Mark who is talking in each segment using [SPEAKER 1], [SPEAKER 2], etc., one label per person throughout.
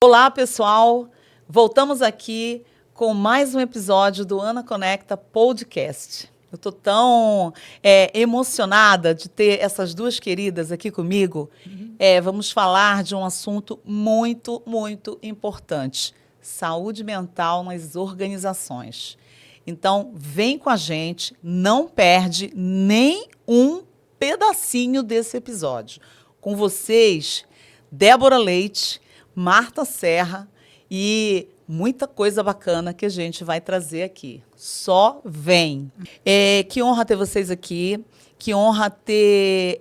[SPEAKER 1] Olá, pessoal! Voltamos aqui com mais um episódio do Ana Conecta Podcast. Eu estou tão emocionada de ter essas duas queridas aqui comigo. Vamos falar de um assunto muito, muito importante: saúde mental nas organizações. Então, vem com a gente, não perde nem um pedacinho desse episódio. Com vocês, Débora Leite, Marta Serra e muita coisa bacana que a gente vai trazer aqui. Só vem. Que honra ter vocês aqui, que honra ter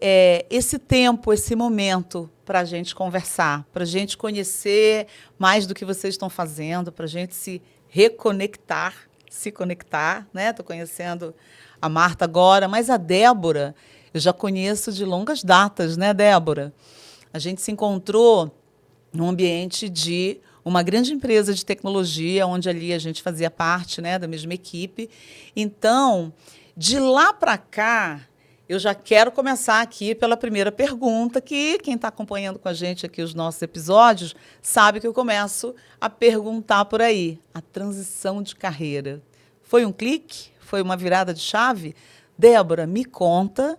[SPEAKER 1] esse tempo, esse momento para a gente conversar, para a gente conhecer mais do que vocês estão fazendo, para a gente se reconectar, se conectar, né? Estou conhecendo a Marta agora, mas a Débora eu já conheço de longas datas, né, Débora? A gente se encontrou num ambiente de uma grande empresa de tecnologia, onde ali a gente fazia parte, né, da mesma equipe. Então, de lá para cá, eu já quero começar aqui pela primeira pergunta, que quem está acompanhando com a gente aqui os nossos episódios sabe que eu começo a perguntar por aí. A transição de carreira. Foi um clique? Foi uma virada de chave? Débora, me conta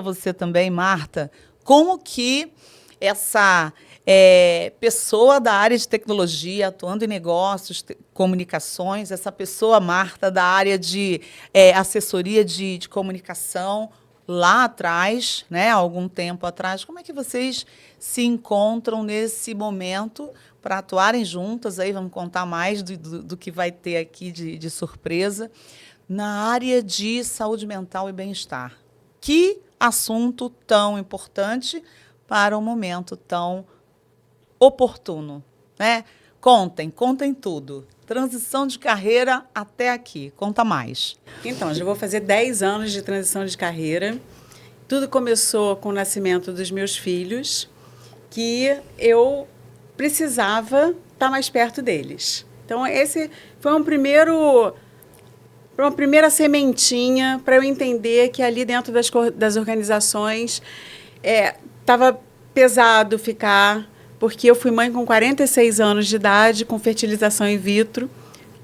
[SPEAKER 1] você também, Marta, como que essa pessoa da área de tecnologia, atuando em negócios, comunicações, essa pessoa, Marta, da área de assessoria de comunicação, lá atrás, né, há algum tempo atrás, como é que vocês se encontram nesse momento para atuarem juntas? Aí vamos contar mais do que vai ter aqui de surpresa, na área de saúde mental e bem-estar. Que assunto tão importante para um momento tão oportuno, né? Contem tudo. Transição de carreira até aqui. Conta mais.
[SPEAKER 2] Então, já vou fazer 10 anos de transição de carreira. Tudo começou com o nascimento dos meus filhos, que eu precisava estar mais perto deles. Então, esse foi uma primeira sementinha para eu entender que ali dentro das organizações estava pesado ficar, porque eu fui mãe com 46 anos de idade, com fertilização in vitro,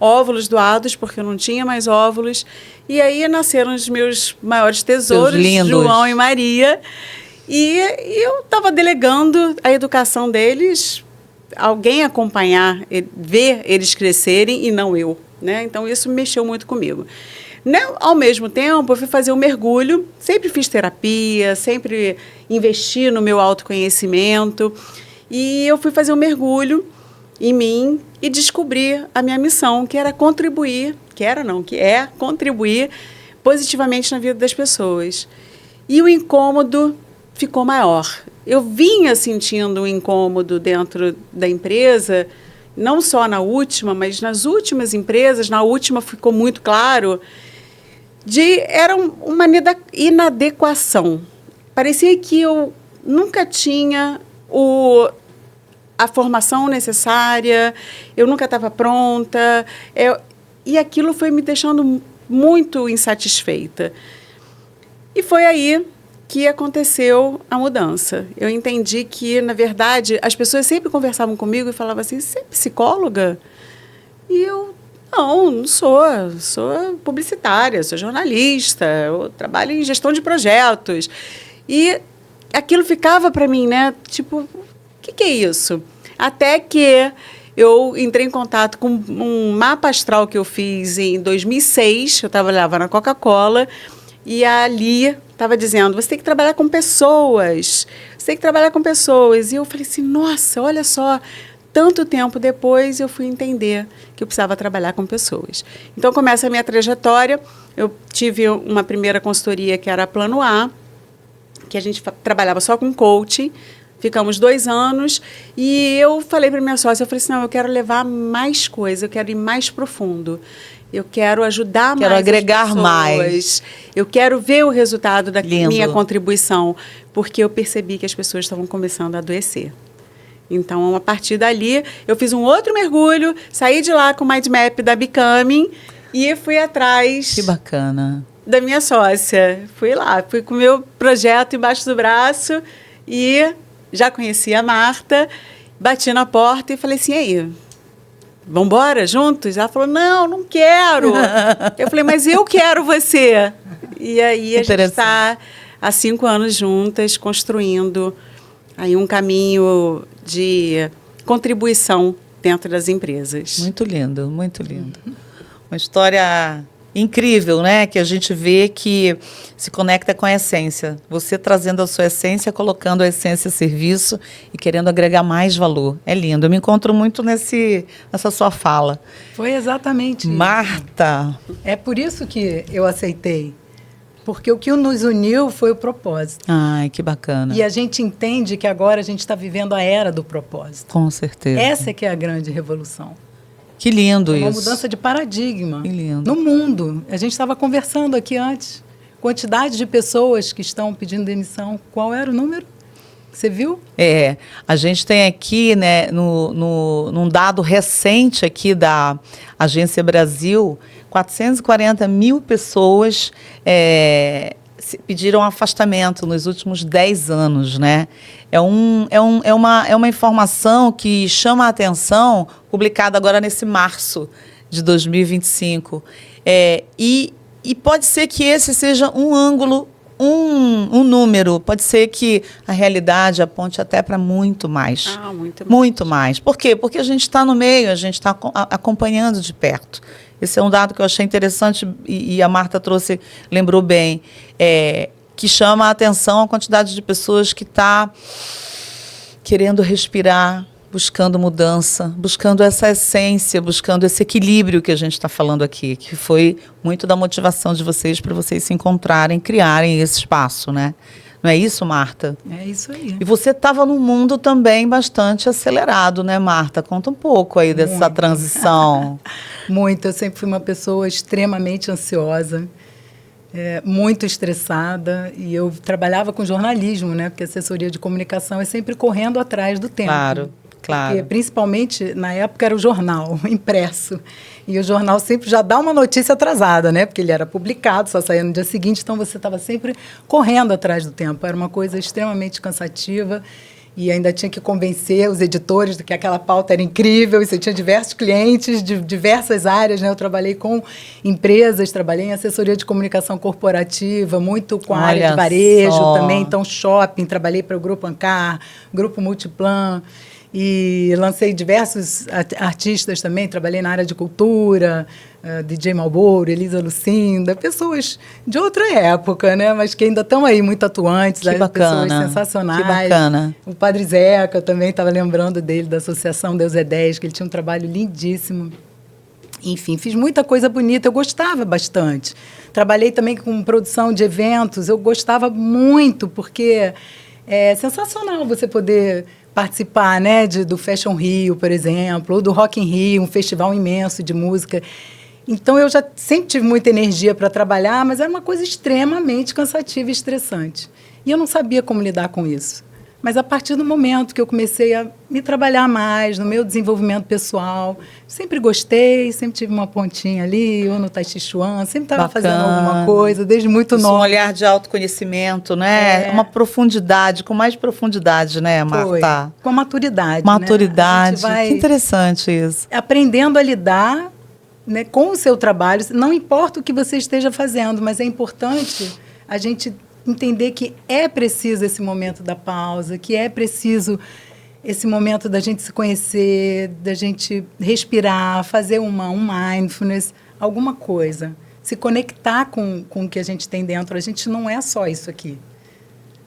[SPEAKER 2] óvulos doados, porque eu não tinha mais óvulos. E aí nasceram os meus maiores tesouros, João e Maria. E eu estava delegando a educação deles, alguém acompanhar, ver eles crescerem e não eu, né? Então, isso mexeu muito comigo. Ao mesmo tempo, eu fui fazer um mergulho, sempre fiz terapia, sempre investi no meu autoconhecimento, e eu fui fazer um mergulho em mim e descobri a minha missão, que é contribuir positivamente na vida das pessoas. E o incômodo ficou maior. Eu vinha sentindo um incômodo dentro da empresa, não só na última, mas nas últimas empresas. Na última ficou muito claro, era uma inadequação. Parecia que eu nunca tinha a formação necessária, eu nunca estava pronta, e aquilo foi me deixando muito insatisfeita. E foi aí que aconteceu a mudança. Eu entendi que, na verdade, as pessoas sempre conversavam comigo e falavam assim: você é psicóloga? E eu, não sou publicitária, sou jornalista, eu trabalho em gestão de projetos. E aquilo ficava para mim, né? Tipo, o que é isso? Até que eu entrei em contato com um mapa astral que eu fiz em 2006, eu trabalhava na Coca-Cola, e ali estava dizendo: você tem que trabalhar com pessoas, você tem que trabalhar com pessoas. E eu falei assim: nossa, olha só, tanto tempo depois eu fui entender que eu precisava trabalhar com pessoas. Então, começa a minha trajetória. Eu tive uma primeira consultoria que era a Plano A, que a gente trabalhava só com coaching. Ficamos 2 anos e eu falei para minha sócia, eu falei assim: não, eu quero levar mais coisa, eu quero ir mais profundo. Eu quero ajudar mais as pessoas.
[SPEAKER 1] Quero agregar mais.
[SPEAKER 2] Eu quero ver o resultado da minha contribuição, porque eu percebi que as pessoas estavam começando a adoecer. Então, a partir dali, eu fiz um outro mergulho, saí de lá com o Mind Map da Becoming e fui atrás...
[SPEAKER 1] Que bacana.
[SPEAKER 2] ...da minha sócia. Fui lá, fui com o meu projeto embaixo do braço e já conheci a Marta. Bati na porta e falei assim, e aí, vamos embora juntos? Ela falou, não quero. Eu falei, mas eu quero você. E aí a gente está há 5 anos juntas, construindo aí um caminho de contribuição dentro das empresas.
[SPEAKER 1] Muito lindo, muito lindo. Uma história incrível, né? Que a gente vê que se conecta com a essência. Você trazendo a sua essência, colocando a essência a serviço e querendo agregar mais valor. É lindo. Eu me encontro muito nessa sua fala.
[SPEAKER 3] Foi exatamente isso.
[SPEAKER 1] Marta.
[SPEAKER 3] É por isso que eu aceitei. Porque o que nos uniu foi o propósito.
[SPEAKER 1] Ai, que bacana.
[SPEAKER 3] E a gente entende que agora a gente está vivendo a era do propósito.
[SPEAKER 1] Com certeza.
[SPEAKER 3] Essa é que é a grande revolução.
[SPEAKER 1] Que lindo isso.
[SPEAKER 3] Uma mudança de paradigma.
[SPEAKER 1] Que lindo.
[SPEAKER 3] No mundo. A gente estava conversando aqui antes. Quantidade de pessoas que estão pedindo demissão. Qual era o número? Você viu?
[SPEAKER 1] A gente tem aqui, né, num dado recente aqui da Agência Brasil, 440 mil pessoas pediram afastamento nos últimos 10 anos, né? É uma informação que chama a atenção, publicada agora nesse março de 2025. E pode ser que esse seja um ângulo, um número, pode ser que a realidade aponte até para muito mais.
[SPEAKER 2] Muito mais.
[SPEAKER 1] Muito mais. Por quê? Porque a gente está no meio, a gente está acompanhando de perto. Esse é um dado que eu achei interessante e a Marta lembrou bem, que chama a atenção a quantidade de pessoas que está querendo respirar, buscando mudança, buscando essa essência, buscando esse equilíbrio que a gente está falando aqui, que foi muito da motivação de vocês para vocês se encontrarem, criarem esse espaço, né? Não é isso, Marta?
[SPEAKER 3] É isso aí.
[SPEAKER 1] E você estava num mundo também bastante acelerado, né, Marta? Conta um pouco aí dessa transição.
[SPEAKER 3] Muito. Eu sempre fui uma pessoa extremamente ansiosa, muito estressada, e eu trabalhava com jornalismo, né? Porque assessoria de comunicação é sempre correndo atrás do tempo.
[SPEAKER 1] Claro.
[SPEAKER 3] Porque, principalmente, na época, era o jornal impresso. E o jornal sempre já dá uma notícia atrasada, né? Porque ele era publicado, só saía no dia seguinte, então você estava sempre correndo atrás do tempo. Era uma coisa extremamente cansativa e ainda tinha que convencer os editores de que aquela pauta era incrível, e você tinha diversos clientes de diversas áreas, né? Eu trabalhei com empresas, trabalhei em assessoria de comunicação corporativa, muito com a área de varejo também, então shopping, trabalhei para o Grupo Ancar, Grupo Multiplan, e lancei diversos artistas também, trabalhei na área de cultura, DJ Malboro, Elisa Lucinda, pessoas de outra época, né? Mas que ainda estão aí muito atuantes,
[SPEAKER 1] que bacana,
[SPEAKER 3] pessoas sensacionais.
[SPEAKER 1] Que bacana.
[SPEAKER 3] O Padre Zeca, eu também estava lembrando dele, da Associação Deus é 10, que ele tinha um trabalho lindíssimo. Enfim, fiz muita coisa bonita, eu gostava bastante. Trabalhei também com produção de eventos, eu gostava muito, porque é sensacional você poder participar, né, do Fashion Rio, por exemplo, ou do Rock in Rio, um festival imenso de música. Então, eu já sempre tive muita energia para trabalhar, mas era uma coisa extremamente cansativa e estressante. E eu não sabia como lidar com isso. Mas a partir do momento que eu comecei a me trabalhar mais no meu desenvolvimento pessoal, sempre gostei, sempre tive uma pontinha ali, ou no Tai Chi Chuan, sempre estava fazendo alguma coisa, desde muito nova.
[SPEAKER 1] Um olhar de autoconhecimento, né? Uma profundidade, com mais profundidade, né, Marta?
[SPEAKER 3] Foi. Com a maturidade.
[SPEAKER 1] Maturidade.
[SPEAKER 3] Né?
[SPEAKER 1] Que interessante isso.
[SPEAKER 3] Aprendendo a lidar, né, com o seu trabalho, não importa o que você esteja fazendo, mas é importante a gente entender que é preciso esse momento da pausa, que é preciso esse momento da gente se conhecer, da gente respirar, fazer um mindfulness, alguma coisa. Se conectar com o que a gente tem dentro. A gente não é só isso aqui.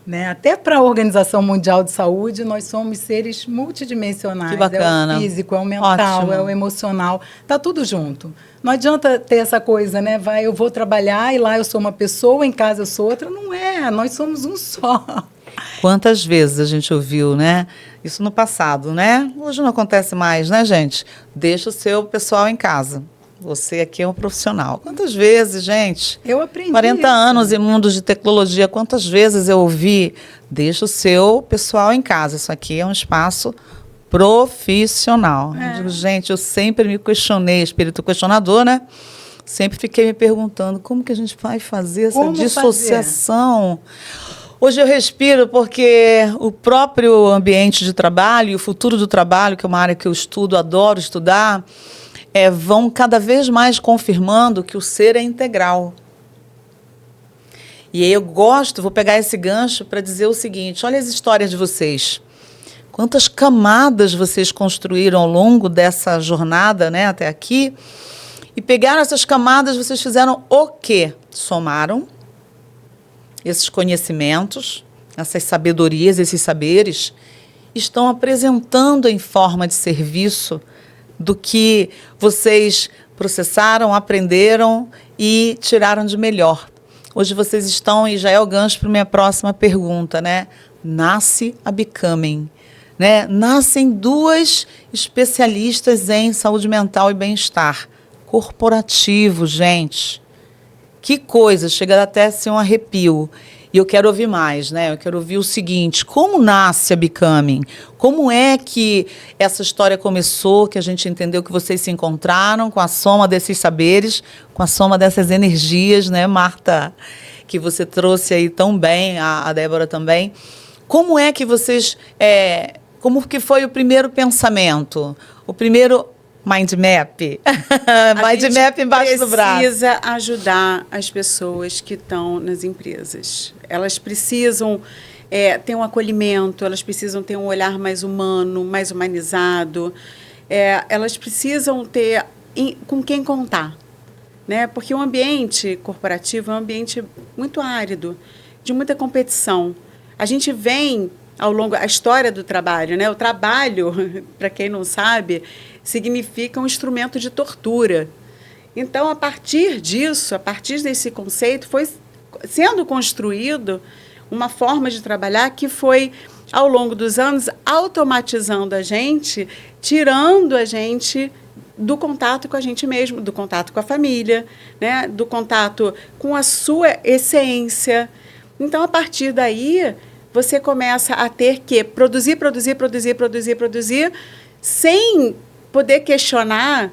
[SPEAKER 3] Né? Até para a Organização Mundial de Saúde, nós somos seres multidimensionais.
[SPEAKER 1] Que bacana.
[SPEAKER 3] É o físico, é o mental,
[SPEAKER 1] Ótimo.
[SPEAKER 3] É o emocional. Está tudo junto. Não adianta ter essa coisa, né? Eu vou trabalhar e lá eu sou uma pessoa, em casa eu sou outra. Não é, nós somos um só.
[SPEAKER 1] Quantas vezes a gente ouviu, né? Isso no passado, né? Hoje não acontece mais, né, gente? Deixa o seu pessoal em casa. Você aqui é um profissional. Quantas vezes, gente?
[SPEAKER 3] Eu aprendi
[SPEAKER 1] 40
[SPEAKER 3] isso.
[SPEAKER 1] anos em mundo de tecnologia. Quantas vezes eu ouvi? Deixa o seu pessoal em casa. Isso aqui é um espaço profissional. Eu digo, gente, eu sempre me questionei, espírito questionador, né? Sempre fiquei me perguntando como que a gente vai fazer essa dissociação. Hoje eu respiro porque o próprio ambiente de trabalho e o futuro do trabalho, que é uma área que eu estudo, adoro estudar, vão cada vez mais confirmando que o ser é integral. E aí eu vou pegar esse gancho para dizer o seguinte, olha as histórias de vocês. Quantas camadas vocês construíram ao longo dessa jornada, né, até aqui, e pegaram essas camadas, vocês fizeram o quê? Somaram esses conhecimentos, essas sabedorias, esses saberes, estão apresentando em forma de serviço do que vocês processaram, aprenderam e tiraram de melhor. Hoje vocês estão, e já é o gancho para a minha próxima pergunta, né? Nasce a Becoming, né? Nascem duas especialistas em saúde mental e bem-estar. Corporativo, gente. Que coisa, chega até a ser um arrepio. E eu quero ouvir mais, né? Eu quero ouvir o seguinte, como nasce a Becoming? Como é que essa história começou, que a gente entendeu que vocês se encontraram com a soma desses saberes, com a soma dessas energias, né, Marta? Que você trouxe aí tão bem, a Débora também. Como é que vocês... como que foi o primeiro pensamento? O primeiro... Mind Map. Mind Map embaixo do braço.
[SPEAKER 2] Precisa ajudar as pessoas que estão nas empresas. Elas precisam ter um acolhimento, elas precisam ter um olhar mais humano, mais humanizado. Elas precisam ter com quem contar, né? Porque o ambiente corporativo é um ambiente muito árido, de muita competição. A gente vem ao longo da história do trabalho, né? O trabalho, para quem não sabe, significa um instrumento de tortura. Então, a partir disso, a partir desse conceito, foi sendo construído uma forma de trabalhar que foi, ao longo dos anos, automatizando a gente, tirando a gente do contato com a gente mesmo, do contato com a família, né? Do contato com a sua essência. Então, a partir daí, você começa a ter que produzir, sem poder questionar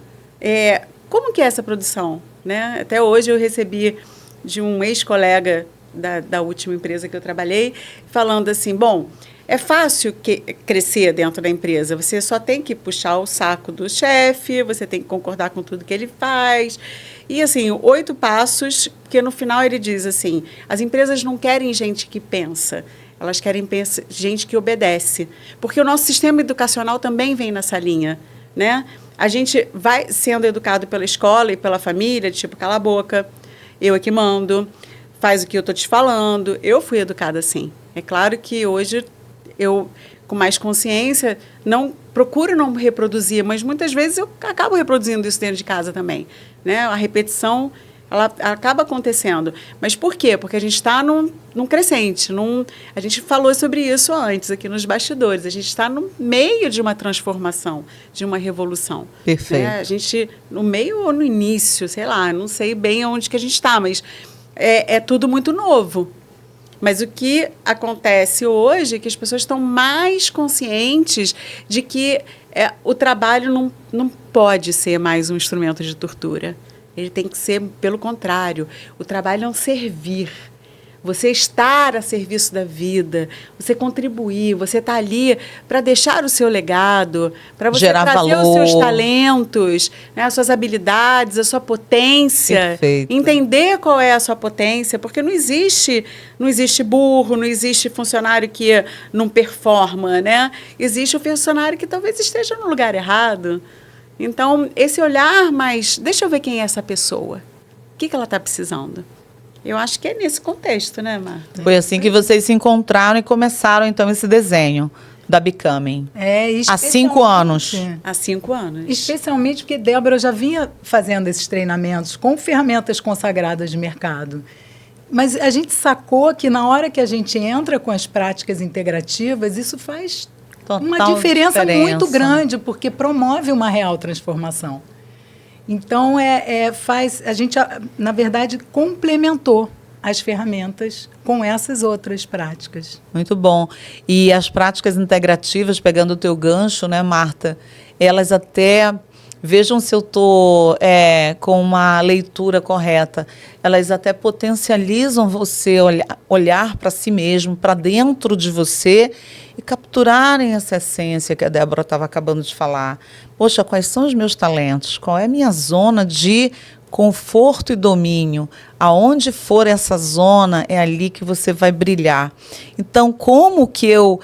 [SPEAKER 2] como que é essa produção, né? Até hoje eu recebi de um ex-colega da última empresa que eu trabalhei, falando assim, bom, é fácil crescer dentro da empresa, você só tem que puxar o saco do chefe, você tem que concordar com tudo que ele faz. E, assim, 8 passos, porque no final ele diz assim, as empresas não querem gente que pensa, elas querem gente que obedece. Porque o nosso sistema educacional também vem nessa linha, né? A gente vai sendo educado pela escola e pela família, tipo, cala a boca, eu é que mando, faz o que eu estou te falando. Eu fui educada assim. É claro que hoje eu, com mais consciência, procuro não reproduzir, mas muitas vezes eu acabo reproduzindo isso dentro de casa também, né? A repetição, ela acaba acontecendo. Mas por quê? Porque a gente está num crescente. A gente falou sobre isso antes, aqui nos bastidores. A gente está no meio de uma transformação, de uma revolução.
[SPEAKER 1] Perfeito.
[SPEAKER 2] Né? A gente, no meio ou no início, sei lá, não sei bem onde que a gente está, mas é tudo muito novo. Mas o que acontece hoje é que as pessoas estão mais conscientes de que o trabalho não pode ser mais um instrumento de tortura. Ele tem que ser, pelo contrário, o trabalho é um servir. Você estar a serviço da vida, você contribuir, você está ali para deixar o seu legado, para você
[SPEAKER 1] gerar
[SPEAKER 2] trazer
[SPEAKER 1] valor.
[SPEAKER 2] os seus talentos, né, as suas habilidades, a sua potência.
[SPEAKER 1] Perfeito.
[SPEAKER 2] Entender qual é a sua potência, porque não existe burro, não existe funcionário que não performa, né? Existe o funcionário que talvez esteja no lugar errado. Então, esse olhar mais... Deixa eu ver quem é essa pessoa. O que ela está precisando? Eu acho que é nesse contexto, né, Marta?
[SPEAKER 1] Foi assim que vocês se encontraram e começaram, então, esse desenho da Becoming. Há 5 anos.
[SPEAKER 2] Há 5 anos.
[SPEAKER 3] Especialmente porque Débora já vinha fazendo esses treinamentos com ferramentas consagradas de mercado. Mas a gente sacou que na hora que a gente entra com as práticas integrativas, isso faz uma diferença muito grande, porque promove uma real transformação. Então, a gente, na verdade, complementou as ferramentas com essas outras práticas.
[SPEAKER 1] Muito bom. E as práticas integrativas, pegando o teu gancho, né, Marta, elas até vejam se eu estou com uma leitura correta, elas até potencializam você olhar para si mesmo, para dentro de você e capturarem essa essência que a Débora estava acabando de falar. Poxa, quais são os meus talentos? Qual é a minha zona de conforto e domínio? Aonde for essa zona, é ali que você vai brilhar. Então, como que eu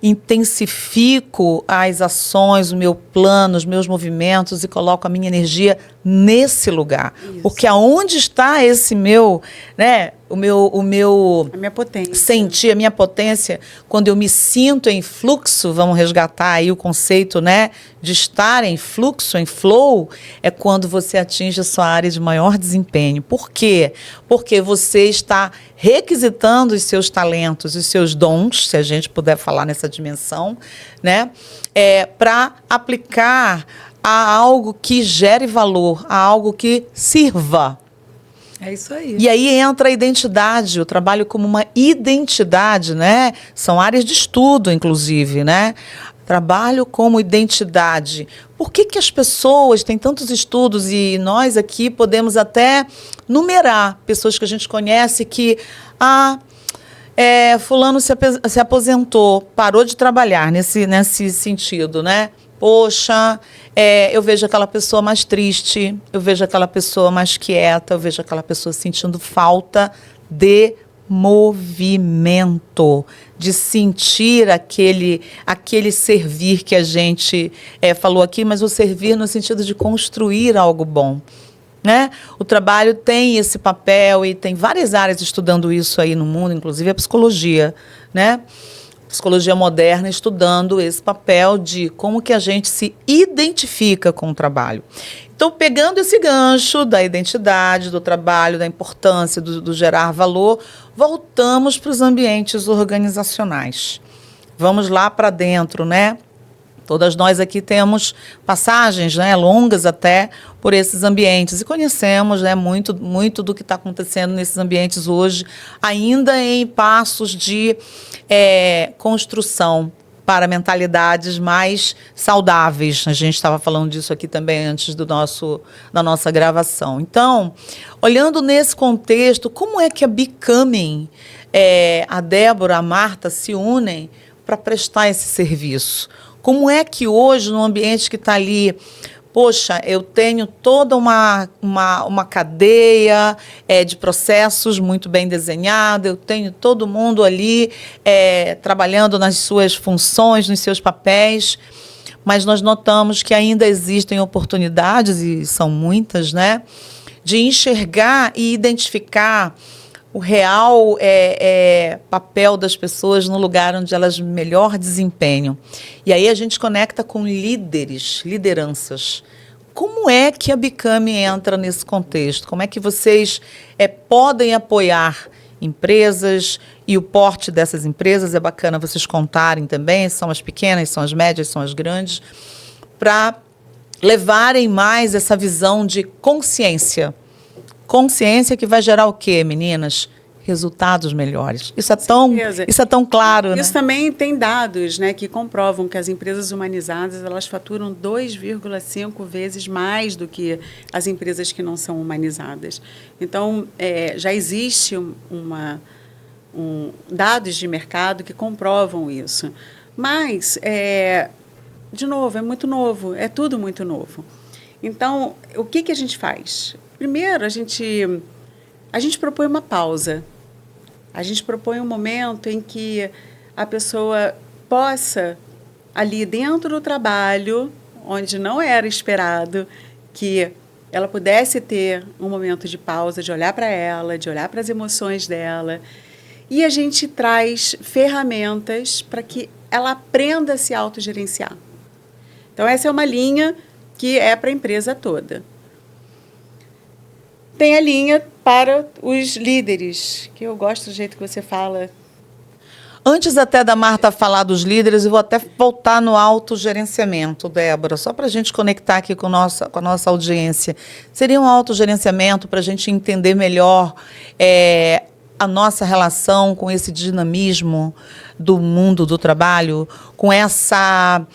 [SPEAKER 1] intensifico as ações, o meu plano, os meus movimentos e coloco a minha energia nesse lugar?
[SPEAKER 2] Isso.
[SPEAKER 1] Porque aonde está esse meu, né, a
[SPEAKER 2] minha potência.
[SPEAKER 1] Sentir a minha potência, quando eu me sinto em fluxo, vamos resgatar aí o conceito, né, de estar em fluxo, em flow, é quando você atinge a sua área de maior desempenho. Por quê? Porque você está requisitando os seus talentos, os seus dons, se a gente puder falar nessa dimensão, né, para aplicar a algo que gere valor, a algo que sirva.
[SPEAKER 3] É isso aí.
[SPEAKER 1] E aí entra a identidade, o trabalho como uma identidade, né? São áreas de estudo, inclusive, né? Trabalho como identidade. Por que que as pessoas têm tantos estudos e nós aqui podemos até numerar pessoas que a gente conhece que fulano se aposentou, parou de trabalhar nesse sentido, né? Poxa, eu vejo aquela pessoa mais triste, eu vejo aquela pessoa mais quieta, eu vejo aquela pessoa sentindo falta de movimento, de sentir aquele servir que a gente falou aqui, mas o servir no sentido de construir algo bom. Né? O trabalho tem esse papel e tem várias áreas estudando isso aí no mundo, inclusive a psicologia, né? Psicologia moderna estudando esse papel de como que a gente se identifica com o trabalho. Então, pegando esse gancho da identidade, do trabalho, da importância do gerar valor, voltamos para os ambientes organizacionais. Vamos lá para dentro, né? Todas nós aqui temos passagens, né, longas até por esses ambientes e conhecemos, né, muito do que está acontecendo nesses ambientes hoje, ainda em passos de construção para mentalidades mais saudáveis. A gente estava falando disso aqui também antes da nossa gravação. Então, olhando nesse contexto, como é que a Becoming, a Débora, a Marta se unem para prestar esse serviço? Como é que hoje, num ambiente que está ali, poxa, eu tenho toda uma cadeia de processos muito bem desenhada, eu tenho todo mundo ali trabalhando nas suas funções, nos seus papéis, mas nós notamos que ainda existem oportunidades, e são muitas, né, de enxergar e identificar o real papel das pessoas no lugar onde elas melhor desempenham. E aí a gente conecta com lideranças. Como é que a Becoming entra nesse contexto? Como é que vocês podem apoiar empresas e o porte dessas empresas? É bacana vocês contarem também, são as pequenas, são as médias, são as grandes, para levarem mais essa visão de consciência. Consciência que vai gerar o quê, meninas? Resultados melhores. Isso é tão claro, né?
[SPEAKER 2] Isso também tem dados, né, que comprovam que as empresas humanizadas elas faturam 2,5 vezes mais do que as empresas que não são humanizadas. Então, já existe dados de mercado que comprovam isso. Mas, de novo, é muito novo, é tudo muito novo. Então, o que a gente faz? Primeiro, a gente propõe uma pausa. A gente propõe um momento em que a pessoa possa, ali dentro do trabalho, onde não era esperado, que ela pudesse ter um momento de pausa, de olhar para ela, de olhar para as emoções dela. E a gente traz ferramentas para que ela aprenda a se autogerenciar. Então, essa é uma linha que é para a empresa toda. Tem a linha para os líderes, que eu gosto do jeito que você fala.
[SPEAKER 1] Antes até da Marta falar dos líderes, eu vou até voltar no autogerenciamento, Débora, só para a gente conectar aqui com a nossa audiência. Seria um autogerenciamento para a gente entender melhor a nossa relação com esse dinamismo do mundo do trabalho, com essa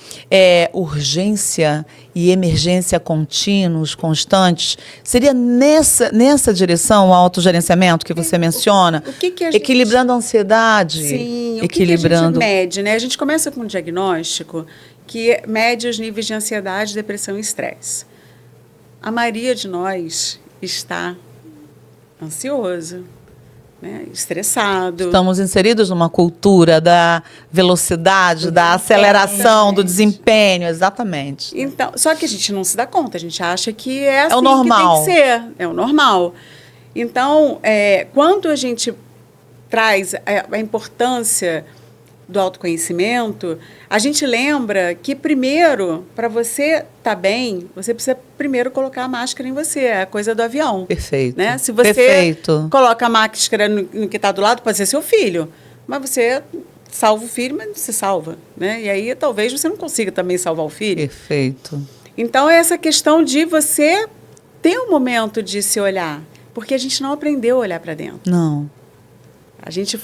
[SPEAKER 1] urgência e emergência contínuos, constantes? Seria nessa direção o autogerenciamento que você menciona?
[SPEAKER 2] O que a gente...
[SPEAKER 1] Equilibrando a ansiedade?
[SPEAKER 2] Sim,
[SPEAKER 1] equilibrando...
[SPEAKER 2] o que a gente mede, né? A gente começa com um diagnóstico que mede os níveis de ansiedade, depressão e estresse. A maioria de nós está ansioso, né? Estressado.
[SPEAKER 1] Estamos inseridos numa cultura da velocidade, da aceleração, do desempenho, exatamente.
[SPEAKER 2] Então, só que a gente não se dá conta, a gente acha que é assim
[SPEAKER 1] o normal.
[SPEAKER 2] que tem que ser, é o normal. Então, quando a gente traz a importância do autoconhecimento, a gente lembra que primeiro, para você estar bem, você precisa primeiro colocar a máscara em você, é a coisa do avião.
[SPEAKER 1] Perfeito.
[SPEAKER 2] Né? Se você coloca a máscara no que está do lado, pode ser seu filho, mas você salva o filho, mas não se salva. Né? E aí talvez você não consiga também salvar o filho.
[SPEAKER 1] Perfeito.
[SPEAKER 2] Então, é essa questão de você ter um momento de se olhar, porque a gente não aprendeu a olhar para dentro.
[SPEAKER 1] Não.
[SPEAKER 2] A gente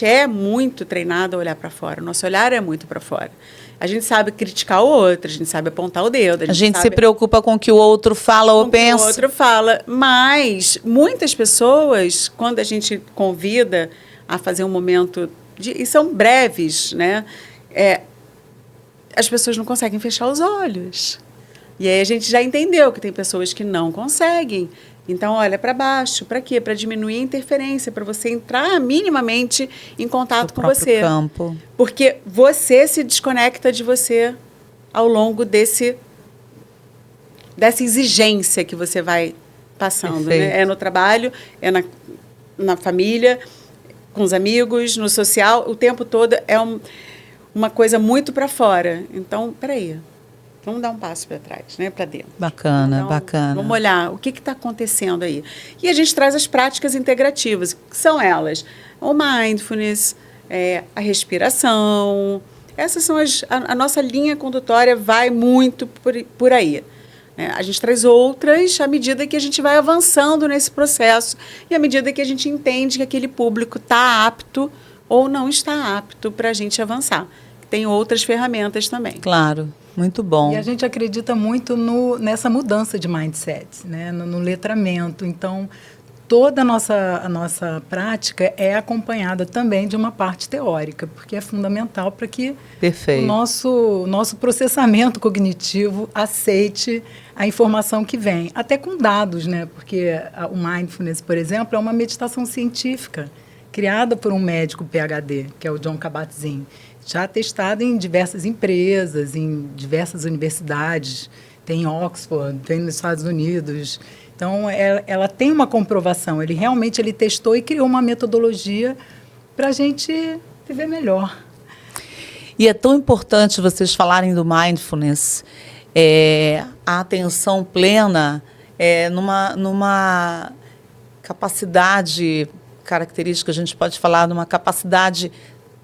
[SPEAKER 2] é muito treinado a olhar para fora. O nosso olhar é muito para fora. A gente sabe criticar o outro, a gente sabe apontar o dedo.
[SPEAKER 1] A gente se preocupa com o que o outro fala ou pensa.
[SPEAKER 2] O outro fala. Mas muitas pessoas, quando a gente convida a fazer um momento e são breves, né? As pessoas não conseguem fechar os olhos. E aí a gente já entendeu que tem pessoas que não conseguem. Então, olha para baixo. Para quê? Para diminuir a interferência, para você entrar minimamente em contato com você.
[SPEAKER 1] Campo.
[SPEAKER 2] Porque você se desconecta de você ao longo dessa exigência que você vai passando. Né? É no trabalho, é na família, com os amigos, no social. O tempo todo é uma coisa muito para fora. Então, peraí. Vamos dar um passo para trás, né? Para dentro.
[SPEAKER 1] Bacana, bacana.
[SPEAKER 2] Vamos olhar o que está acontecendo aí. E a gente traz as práticas integrativas, que são elas. O mindfulness, a respiração. Essas são a nossa linha condutória vai muito por aí. Né? A gente traz outras à medida que a gente vai avançando nesse processo e à medida que a gente entende que aquele público está apto ou não está apto para a gente avançar. Tem outras ferramentas também.
[SPEAKER 1] Claro. Muito bom.
[SPEAKER 3] E a gente acredita muito nessa mudança de mindset, né? no letramento. Então, toda a nossa prática é acompanhada também de uma parte teórica, porque é fundamental para que
[SPEAKER 1] Perfeito.
[SPEAKER 3] o nosso processamento cognitivo aceite a informação que vem, até com dados, né? Porque o mindfulness, por exemplo, é uma meditação científica criada por um médico PhD, que é o Jon Kabat-Zinn. Já testado em diversas empresas, em diversas universidades, tem em Oxford, tem nos Estados Unidos. Então, ela tem uma comprovação. Ele realmente testou e criou uma metodologia para a gente viver melhor.
[SPEAKER 1] E é tão importante vocês falarem do mindfulness, a atenção plena, numa capacidade característica, a gente pode falar de uma capacidade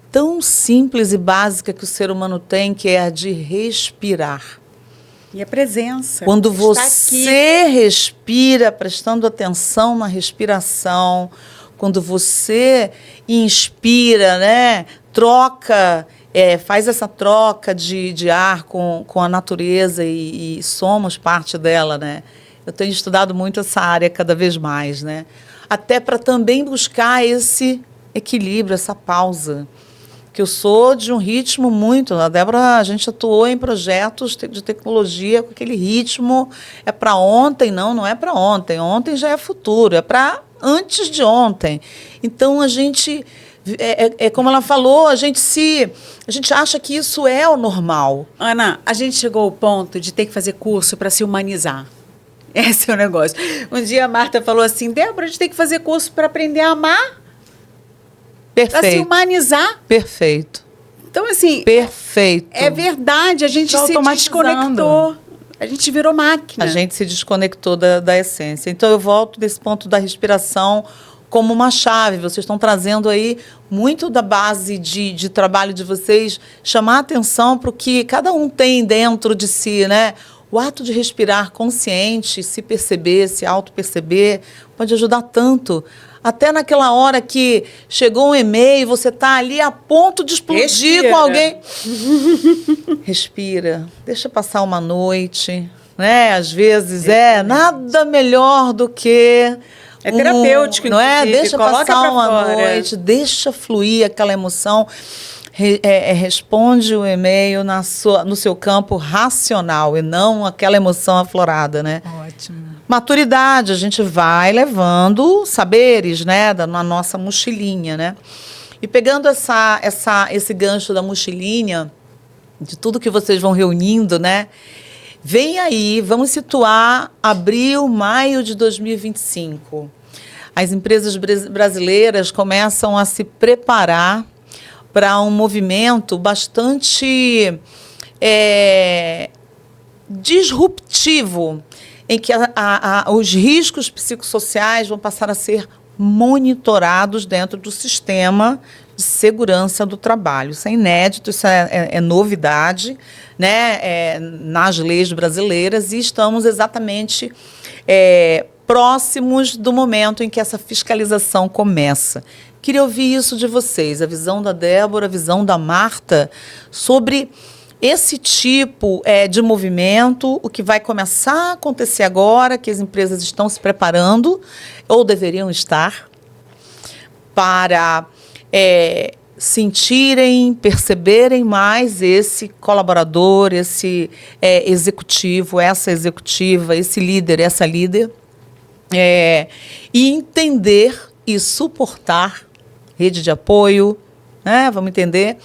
[SPEAKER 1] tão simples e básica que o ser humano tem, que é a de respirar.
[SPEAKER 2] E a presença.
[SPEAKER 1] Quando você respira, prestando atenção na respiração, quando você inspira, né, troca, faz essa troca de ar com a natureza e somos parte dela, né? Eu tenho estudado muito essa área cada vez mais, né? Até para também buscar esse equilíbrio, essa pausa. Que eu sou de um ritmo muito... A Débora, a gente atuou em projetos de tecnologia com aquele ritmo, é para ontem, não é para ontem. Ontem já é futuro, é para antes de ontem. Então, a gente... como ela falou, a gente acha que isso é o normal.
[SPEAKER 2] Ana, a gente chegou ao ponto de ter que fazer curso para se humanizar. Esse é o negócio. Um dia a Marta falou assim, Débora, a gente tem que fazer curso para aprender a amar.
[SPEAKER 1] Perfeito.
[SPEAKER 2] Para se humanizar.
[SPEAKER 1] Perfeito.
[SPEAKER 2] Então, assim...
[SPEAKER 1] Perfeito.
[SPEAKER 2] É verdade, a gente se desconectou. A gente virou máquina.
[SPEAKER 1] A gente se desconectou da essência. Então, eu volto desse ponto da respiração como uma chave. Vocês estão trazendo aí muito da base de trabalho de vocês, chamar atenção para o que cada um tem dentro de si, né? O ato de respirar consciente, se perceber, se auto-perceber, pode ajudar tanto até naquela hora que chegou um e-mail, você está ali a ponto de explodir
[SPEAKER 2] Respira.
[SPEAKER 1] com alguém. Respira, deixa passar uma noite, né? Às vezes nada melhor do que
[SPEAKER 2] É terapêutico,
[SPEAKER 1] não é?
[SPEAKER 2] inclusive.
[SPEAKER 1] Deixa
[SPEAKER 2] Coloca
[SPEAKER 1] passar
[SPEAKER 2] pra
[SPEAKER 1] uma
[SPEAKER 2] fora.
[SPEAKER 1] noite, deixa fluir aquela emoção. Responde o e-mail no seu campo racional e não aquela emoção aflorada, né?
[SPEAKER 3] Ótimo.
[SPEAKER 1] Maturidade, a gente vai levando saberes, né, na nossa mochilinha, né? E pegando esse gancho da mochilinha, de tudo que vocês vão reunindo, né? Vem aí, vamos situar abril, maio de 2025. As empresas brasileiras começam a se preparar para um movimento bastante disruptivo, em que os riscos psicossociais vão passar a ser monitorados dentro do sistema de segurança do trabalho. Isso é inédito, isso é novidade, né, nas leis brasileiras, e estamos exatamente próximos do momento em que essa fiscalização começa. Queria ouvir isso de vocês, a visão da Débora, a visão da Marta, sobre esse tipo de movimento, o que vai começar a acontecer agora, que as empresas estão se preparando, ou deveriam estar, para sentirem, perceberem mais esse colaborador, esse executivo, essa executiva, esse líder, essa líder, e entender e suportar rede de apoio, né? Vamos entender,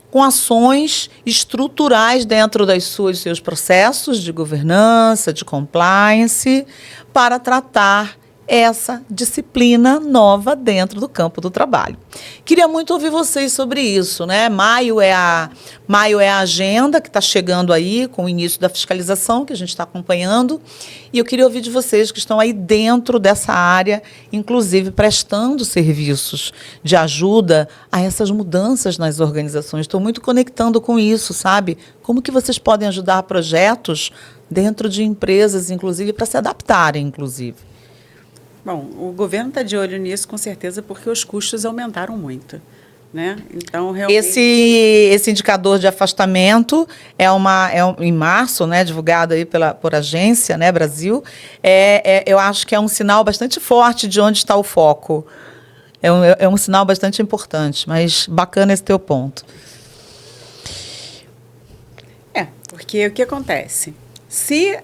[SPEAKER 1] com ações estruturais dentro dos seus processos de governança, de compliance, para tratar essa disciplina nova dentro do campo do trabalho. Queria muito ouvir vocês sobre isso, né? Maio é a agenda que está chegando aí com o início da fiscalização, que a gente está acompanhando, e eu queria ouvir de vocês que estão aí dentro dessa área, inclusive prestando serviços de ajuda a essas mudanças nas organizações. Estou muito conectando com isso, sabe? Como que vocês podem ajudar projetos dentro de empresas, inclusive, para se adaptarem, inclusive?
[SPEAKER 2] Bom, o governo está de olho nisso, com certeza, porque os custos aumentaram muito, né? Então, realmente...
[SPEAKER 1] Esse indicador de afastamento em março, né, divulgado aí por agência, né, Brasil, eu acho que é um sinal bastante forte de onde está o foco. É um sinal bastante importante, mas bacana esse teu ponto.
[SPEAKER 2] Porque o que acontece? Se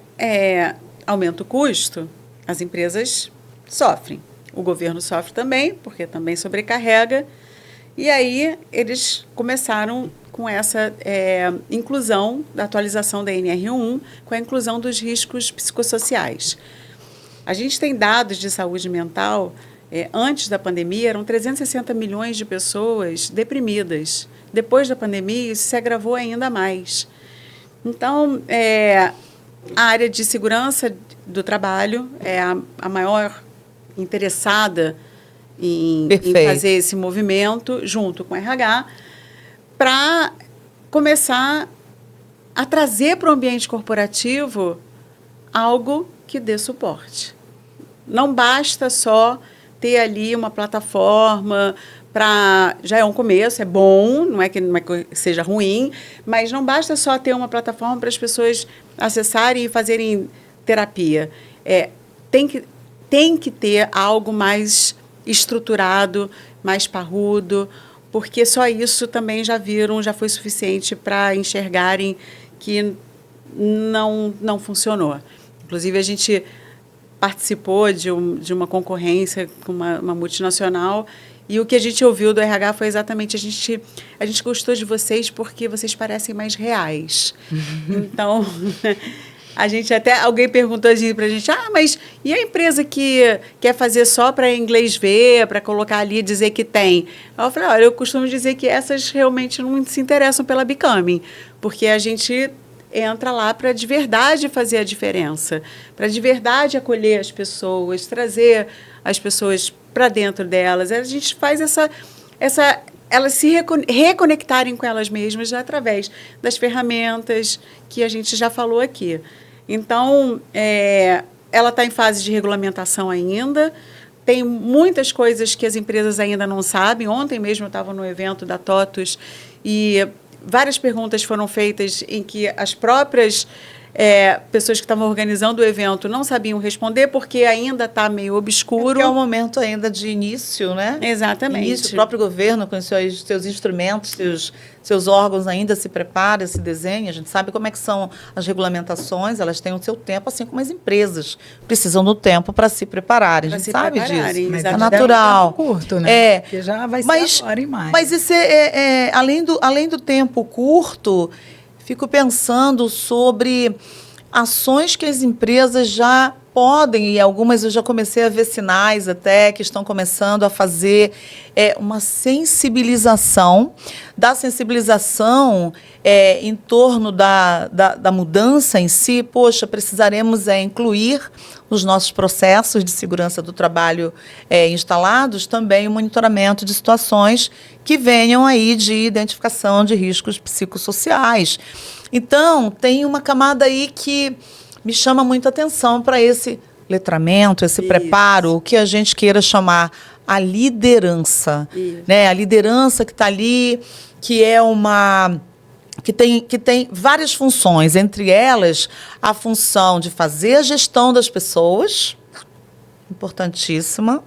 [SPEAKER 2] aumenta o custo, as empresas sofrem. O governo sofre também, porque também sobrecarrega. E aí eles começaram com essa inclusão da atualização da NR1, com a inclusão dos riscos psicossociais. A gente tem dados de saúde mental, antes da pandemia, eram 360 milhões de pessoas deprimidas. Depois da pandemia, isso se agravou ainda mais. Então, a área de segurança do trabalho é a maior interessada em fazer esse movimento, junto com o RH, para começar a trazer para o ambiente corporativo algo que dê suporte. Não basta só ter ali uma plataforma já é um começo, é bom, não é que seja ruim, mas não basta só ter uma plataforma para as pessoas acessarem e fazerem terapia. Tem que ter algo mais estruturado, mais parrudo, porque só isso também já foi suficiente para enxergarem que não funcionou. Inclusive, a gente participou de uma concorrência com uma multinacional, e o que a gente ouviu do RH foi exatamente: a gente gostou de vocês porque vocês parecem mais reais. Então, alguém perguntou assim para a gente: mas e a empresa que quer fazer só para inglês ver, para colocar ali e dizer que tem? Eu falei: olha, eu costumo dizer que essas realmente não se interessam pela Becoming, porque a gente entra lá para de verdade fazer a diferença, para de verdade acolher as pessoas, trazer as pessoas para dentro delas. A gente faz elas se reconectarem com elas mesmas através das ferramentas que a gente já falou aqui. Então, ela está em fase de regulamentação ainda, tem muitas coisas que as empresas ainda não sabem. Ontem mesmo eu estava no evento da TOTUS e várias perguntas foram feitas em que as próprias pessoas que estavam organizando o evento não sabiam responder porque ainda está meio obscuro.
[SPEAKER 1] Porque é um momento ainda de início, né?
[SPEAKER 2] Exatamente.
[SPEAKER 1] Início, o próprio governo, com os seus instrumentos, seus órgãos ainda se prepara, se desenha. A gente sabe como é que são as regulamentações, elas têm o seu tempo, assim como as empresas precisam do tempo para se prepararem. A gente sabe disso.
[SPEAKER 3] Mas
[SPEAKER 1] é natural.
[SPEAKER 3] Curto, né? Porque já vai ser agora em maio.
[SPEAKER 1] Mas além do tempo curto, fico pensando sobre ações que as empresas já podem, e algumas eu já comecei a ver sinais até, que estão começando a fazer uma sensibilização, em torno da mudança em si. Poxa, precisaremos incluir nos nossos processos de segurança do trabalho instalados também o monitoramento de situações que venham aí de identificação de riscos psicossociais. Então, tem uma camada aí que me chama muita atenção para esse letramento, esse preparo, o que a gente queira chamar a liderança. Né? A liderança que está ali, que é que tem várias funções, entre elas a função de fazer a gestão das pessoas, importantíssima,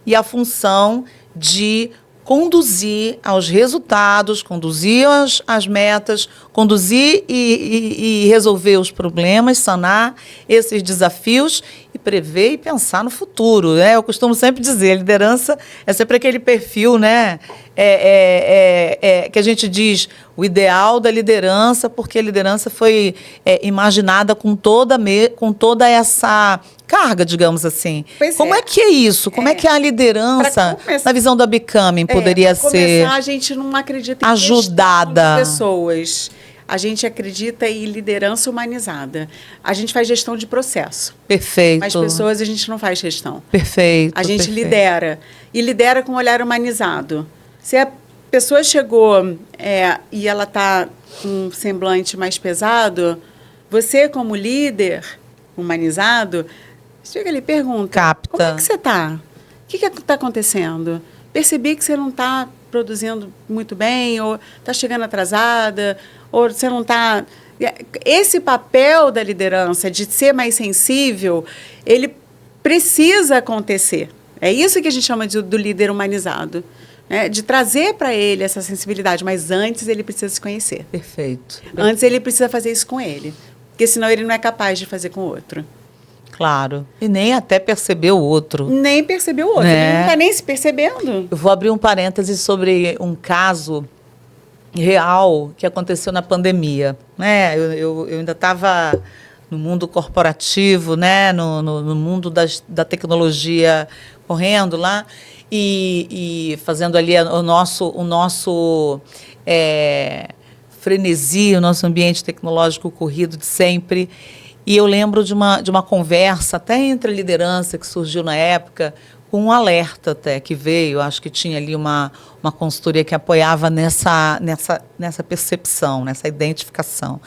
[SPEAKER 1] e a função de conduzir aos resultados, conduzir às metas, conduzir e resolver os problemas, sanar esses desafios e prever e pensar no futuro. Né? Eu costumo sempre dizer, liderança é sempre aquele perfil, né? Que a gente diz o ideal da liderança, porque a liderança foi imaginada com toda essa carga, digamos assim. Como é que é isso? Como é que a liderança, na visão da Becoming, poderia ser
[SPEAKER 2] a gente não acredita em
[SPEAKER 1] ajudada?
[SPEAKER 2] Pessoas. A gente acredita em liderança humanizada. A gente faz gestão de processo.
[SPEAKER 1] Perfeito.
[SPEAKER 2] Mas pessoas a gente não faz gestão.
[SPEAKER 1] Perfeito.
[SPEAKER 2] A gente lidera. E lidera com um olhar humanizado. Se a pessoa chegou e ela está com um semblante mais pesado, você, como líder humanizado, chega ali e pergunta:
[SPEAKER 1] capta.
[SPEAKER 2] Como é que você está? O que está acontecendo? Percebi que você não está produzindo muito bem, ou está chegando atrasada, ou você não está... Esse papel da liderança, de ser mais sensível, ele precisa acontecer. É isso que a gente chama do líder humanizado. Né? De trazer para ele essa sensibilidade, mas antes ele precisa se conhecer.
[SPEAKER 1] Perfeito.
[SPEAKER 2] Antes ele precisa fazer isso com ele, porque senão ele não é capaz de fazer com o outro.
[SPEAKER 1] Claro. E nem até perceber o outro.
[SPEAKER 2] Nem perceber o outro. Ele não está nem se percebendo.
[SPEAKER 1] Eu vou abrir um parêntese sobre um caso real que aconteceu na pandemia. Né? Eu ainda estava no mundo corporativo, né? no mundo da tecnologia, correndo lá e fazendo ali o nosso frenesi, o nosso ambiente tecnológico corrido de sempre. E eu lembro de uma conversa, até entre a liderança que surgiu na época, com um alerta até que veio. Acho que tinha ali uma consultoria que apoiava nessa percepção, nessa identificação.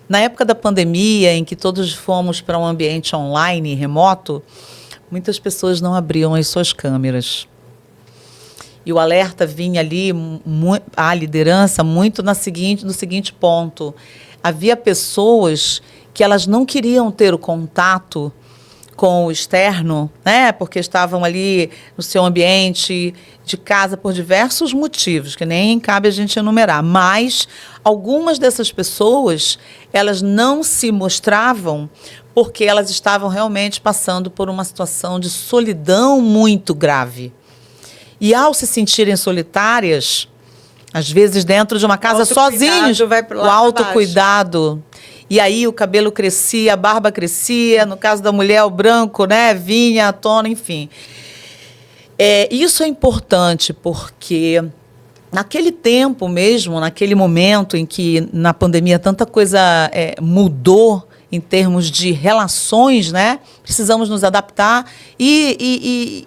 [SPEAKER 1] Na época da pandemia, em que todos fomos para um ambiente online, remoto, muitas pessoas não abriam as suas câmeras. E o alerta vinha ali, a liderança, muito no seguinte ponto. Havia pessoas que elas não queriam ter o contato com o externo, né? Porque estavam ali no seu ambiente de casa por diversos motivos, que nem cabe a gente enumerar. Mas algumas dessas pessoas, elas não se mostravam porque elas estavam realmente passando por uma situação de solidão muito grave. E ao se sentirem solitárias, às vezes dentro de uma casa sozinhos, o autocuidado. E aí o cabelo crescia, a barba crescia, no caso da mulher o branco, né, vinha à tona, enfim. Isso é importante porque naquele tempo mesmo, naquele momento em que na pandemia tanta coisa mudou em termos de relações, né, precisamos nos adaptar e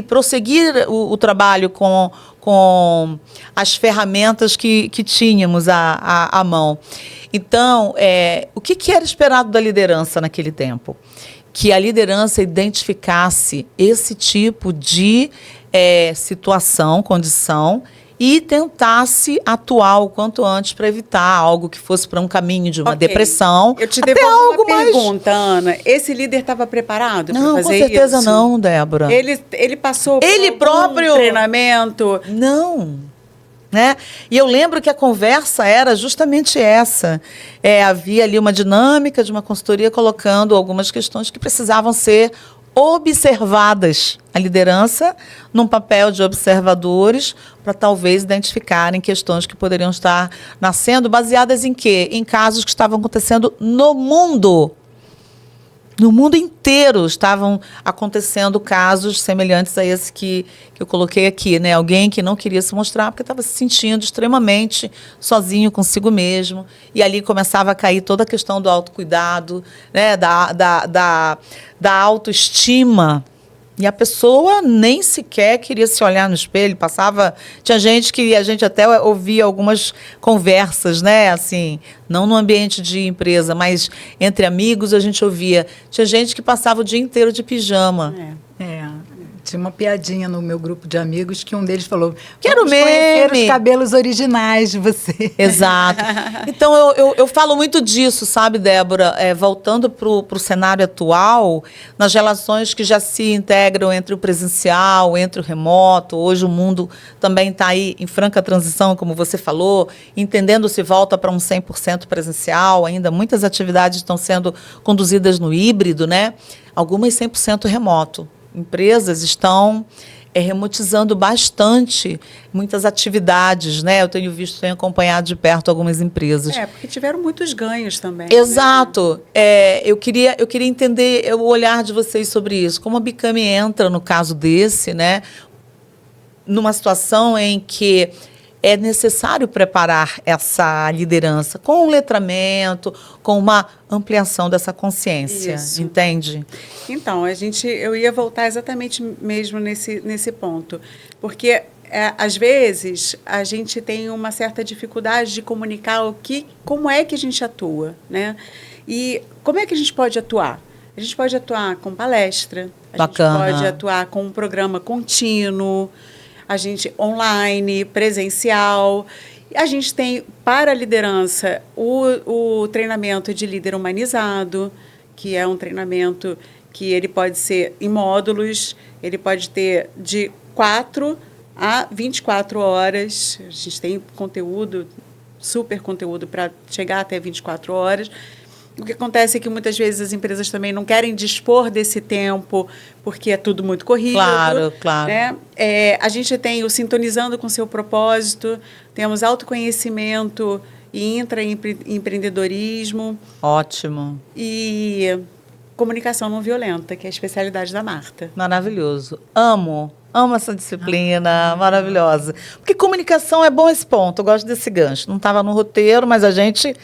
[SPEAKER 1] prosseguir o trabalho com as ferramentas que tínhamos à mão. Então, o que era esperado da liderança naquele tempo? que a liderança identificasse esse tipo de situação, condição, e tentasse atuar o quanto antes para evitar algo que fosse para um caminho de uma depressão.
[SPEAKER 2] Eu te
[SPEAKER 1] até
[SPEAKER 2] devolvo
[SPEAKER 1] algo
[SPEAKER 2] uma pergunta, Ana. Esse líder estava preparado para fazer isso?
[SPEAKER 1] Não, com certeza não, Débora.
[SPEAKER 2] Ele passou
[SPEAKER 1] Ele
[SPEAKER 2] por
[SPEAKER 1] próprio
[SPEAKER 2] um treinamento?
[SPEAKER 1] Não. Né? E eu lembro que a conversa era justamente essa. Havia ali uma dinâmica de uma consultoria colocando algumas questões que precisavam ser observadas. A liderança num papel de observadores para talvez identificarem questões que poderiam estar nascendo baseadas em quê? Em casos que estavam acontecendo no mundo. No mundo inteiro estavam acontecendo casos semelhantes a esse que eu coloquei aqui, né? Alguém que não queria se mostrar porque estava se sentindo extremamente sozinho consigo mesmo. E ali começava a cair toda a questão do autocuidado, né? Da autoestima. E a pessoa nem sequer queria se olhar no espelho, tinha gente que a gente até ouvia algumas conversas, né, assim, não no ambiente de empresa, mas entre amigos a gente ouvia, tinha gente que passava o dia inteiro de pijama.
[SPEAKER 3] Tinha uma piadinha no meu grupo de amigos que um deles falou:
[SPEAKER 1] Quero
[SPEAKER 3] "Vamos conhecer
[SPEAKER 1] meme."
[SPEAKER 3] os cabelos originais de você.
[SPEAKER 1] Exato. Então, eu falo muito disso, sabe, Débora? Voltando para o cenário atual, nas relações que já se integram entre o presencial, entre o remoto. Hoje o mundo também está aí em franca transição, como você falou, entendendo se volta para um 100% presencial. Ainda muitas atividades estão sendo conduzidas no híbrido, né? Algumas 100% remoto. Empresas estão remotizando bastante muitas atividades, né? Eu tenho acompanhado de perto algumas empresas.
[SPEAKER 2] Porque tiveram muitos ganhos também.
[SPEAKER 1] Exato. Eu queria entender o olhar de vocês sobre isso. Como a Bicame entra no caso desse, né? Numa situação em que é necessário preparar essa liderança com um letramento, com uma ampliação dessa consciência,
[SPEAKER 2] Isso.
[SPEAKER 1] entende?
[SPEAKER 2] Então, eu ia voltar exatamente mesmo nesse ponto, porque às vezes a gente tem uma certa dificuldade de comunicar como é que a gente atua, né? E como é que a gente pode atuar? A gente pode atuar com palestra,
[SPEAKER 1] Bacana.
[SPEAKER 2] gente pode atuar com um programa contínuo, a gente online, presencial. A gente tem, para a liderança, o treinamento de líder humanizado, que é um treinamento que ele pode ser em módulos, ele pode ter de 4 a 24 horas. A gente tem conteúdo, super conteúdo para chegar até 24 horas. O que acontece é que muitas vezes as empresas também não querem dispor desse tempo, porque é tudo muito corrido.
[SPEAKER 1] Claro, claro.
[SPEAKER 2] Né? A gente tem o Sintonizando com Seu Propósito, temos autoconhecimento e intraempreendedorismo.
[SPEAKER 1] Ótimo.
[SPEAKER 2] E comunicação não violenta, que é a especialidade da Marta.
[SPEAKER 1] Maravilhoso. Amo essa disciplina, maravilhosa. Porque comunicação é bom esse ponto, eu gosto desse gancho. Não estava no roteiro, mas a gente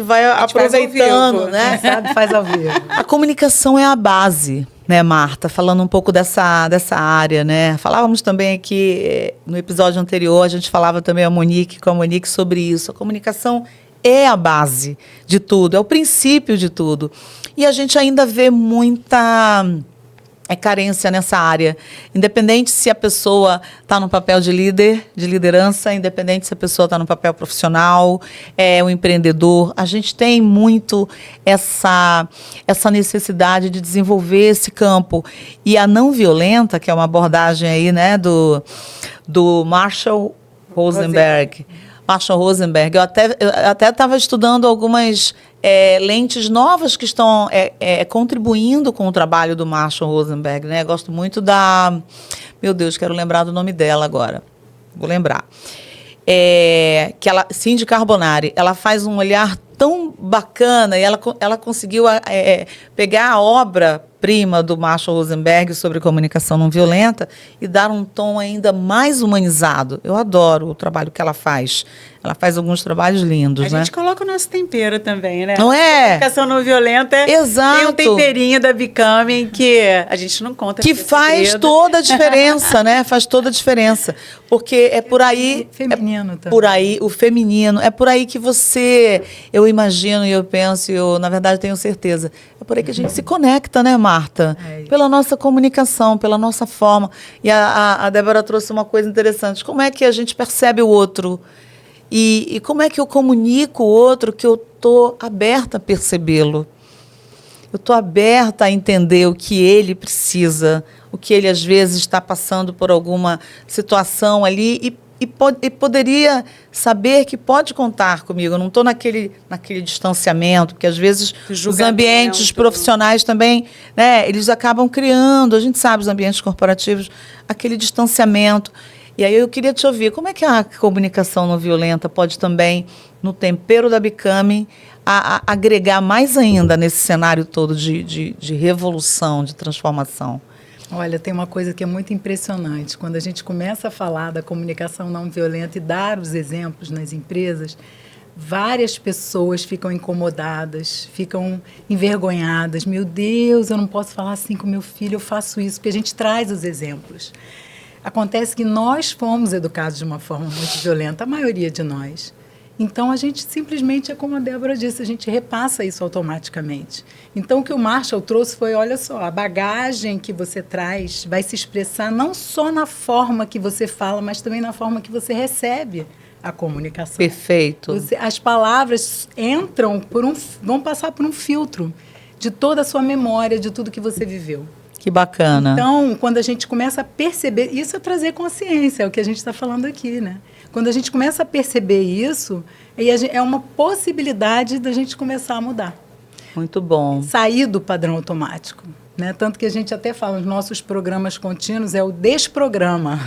[SPEAKER 1] vai aproveitando, né?
[SPEAKER 3] Sabe, faz ao vivo.
[SPEAKER 1] A comunicação é a base, né, Marta? Falando um pouco dessa área, né? Falávamos também aqui, no episódio anterior, a gente falava também com a Monique sobre isso. A comunicação é a base de tudo, é o princípio de tudo. E a gente ainda vê muita carência nessa área. Independente se a pessoa está no papel de líder, de liderança, independente se a pessoa está no papel profissional, um empreendedor, a gente tem muito essa necessidade de desenvolver esse campo. E a não violenta, que é uma abordagem aí, né, do Marshall Rosenberg. Marshall Rosenberg. Eu até estava estudando algumas lentes novas que estão contribuindo com o trabalho do Marshall Rosenberg, né? Gosto muito da... Meu Deus, quero lembrar do nome dela agora. Vou lembrar. Cindy Carbonari. Ela faz um olhar tão bacana e ela conseguiu pegar a obra prima do Marshall Rosenberg sobre comunicação não violenta e dar um tom ainda mais humanizado. Eu adoro o trabalho que ela faz. Ela faz alguns trabalhos lindos,
[SPEAKER 2] A
[SPEAKER 1] né?
[SPEAKER 2] gente coloca o nosso tempero também, né?
[SPEAKER 1] Não é?
[SPEAKER 2] Comunicação não violenta
[SPEAKER 1] Exato.
[SPEAKER 2] tem um temperinho da Becoming que a gente não conta.
[SPEAKER 1] Que faz toda a diferença, né? Faz toda a diferença. Porque é por aí...
[SPEAKER 3] Feminino
[SPEAKER 1] é
[SPEAKER 3] também.
[SPEAKER 1] por aí, o feminino. É por aí que você... Eu imagino e eu penso, e eu, na verdade, tenho certeza. É por aí que a gente se conecta, né, Marta?
[SPEAKER 3] É isso.
[SPEAKER 1] Pela nossa comunicação, pela nossa forma. E a Débora trouxe uma coisa interessante. Como é que a gente percebe o outro? E como é que eu comunico o outro que eu estou aberta a percebê-lo? Eu estou aberta a entender o que ele precisa, o que ele, às vezes, está passando por alguma situação ali e poderia saber que pode contar comigo. Eu não estou naquele distanciamento, porque, às vezes, os
[SPEAKER 2] Julgamento.
[SPEAKER 1] ambientes profissionais também, né, eles acabam criando, a gente sabe, os ambientes corporativos, aquele distanciamento. E aí eu queria te ouvir, como é que a comunicação não violenta pode também, no tempero da Becoming, agregar mais ainda nesse cenário todo de revolução, de transformação?
[SPEAKER 3] Olha, tem uma coisa que é muito impressionante. Quando a gente começa a falar da comunicação não violenta e dar os exemplos nas empresas, várias pessoas ficam incomodadas, ficam envergonhadas. Meu Deus, eu não posso falar assim com meu filho, eu faço isso, porque a gente traz os exemplos. Acontece que nós fomos educados de uma forma muito violenta, a maioria de nós. Então, a gente simplesmente, é como a Débora disse, a gente repassa isso automaticamente. Então, o que o Marshall trouxe foi, olha só, a bagagem que você traz vai se expressar não só na forma que você fala, mas também na forma que você recebe a comunicação.
[SPEAKER 1] Perfeito.
[SPEAKER 3] As palavras vão passar por um filtro de toda a sua memória, de tudo que você viveu.
[SPEAKER 1] Que bacana.
[SPEAKER 3] Então, quando a gente começa a perceber, isso é trazer consciência, é o que a gente está falando aqui, né? Quando a gente começa a perceber isso, é uma possibilidade da gente começar a mudar.
[SPEAKER 1] Muito bom.
[SPEAKER 3] Sair do padrão automático. Né? Tanto que a gente até fala, os nossos programas contínuos é o desprograma.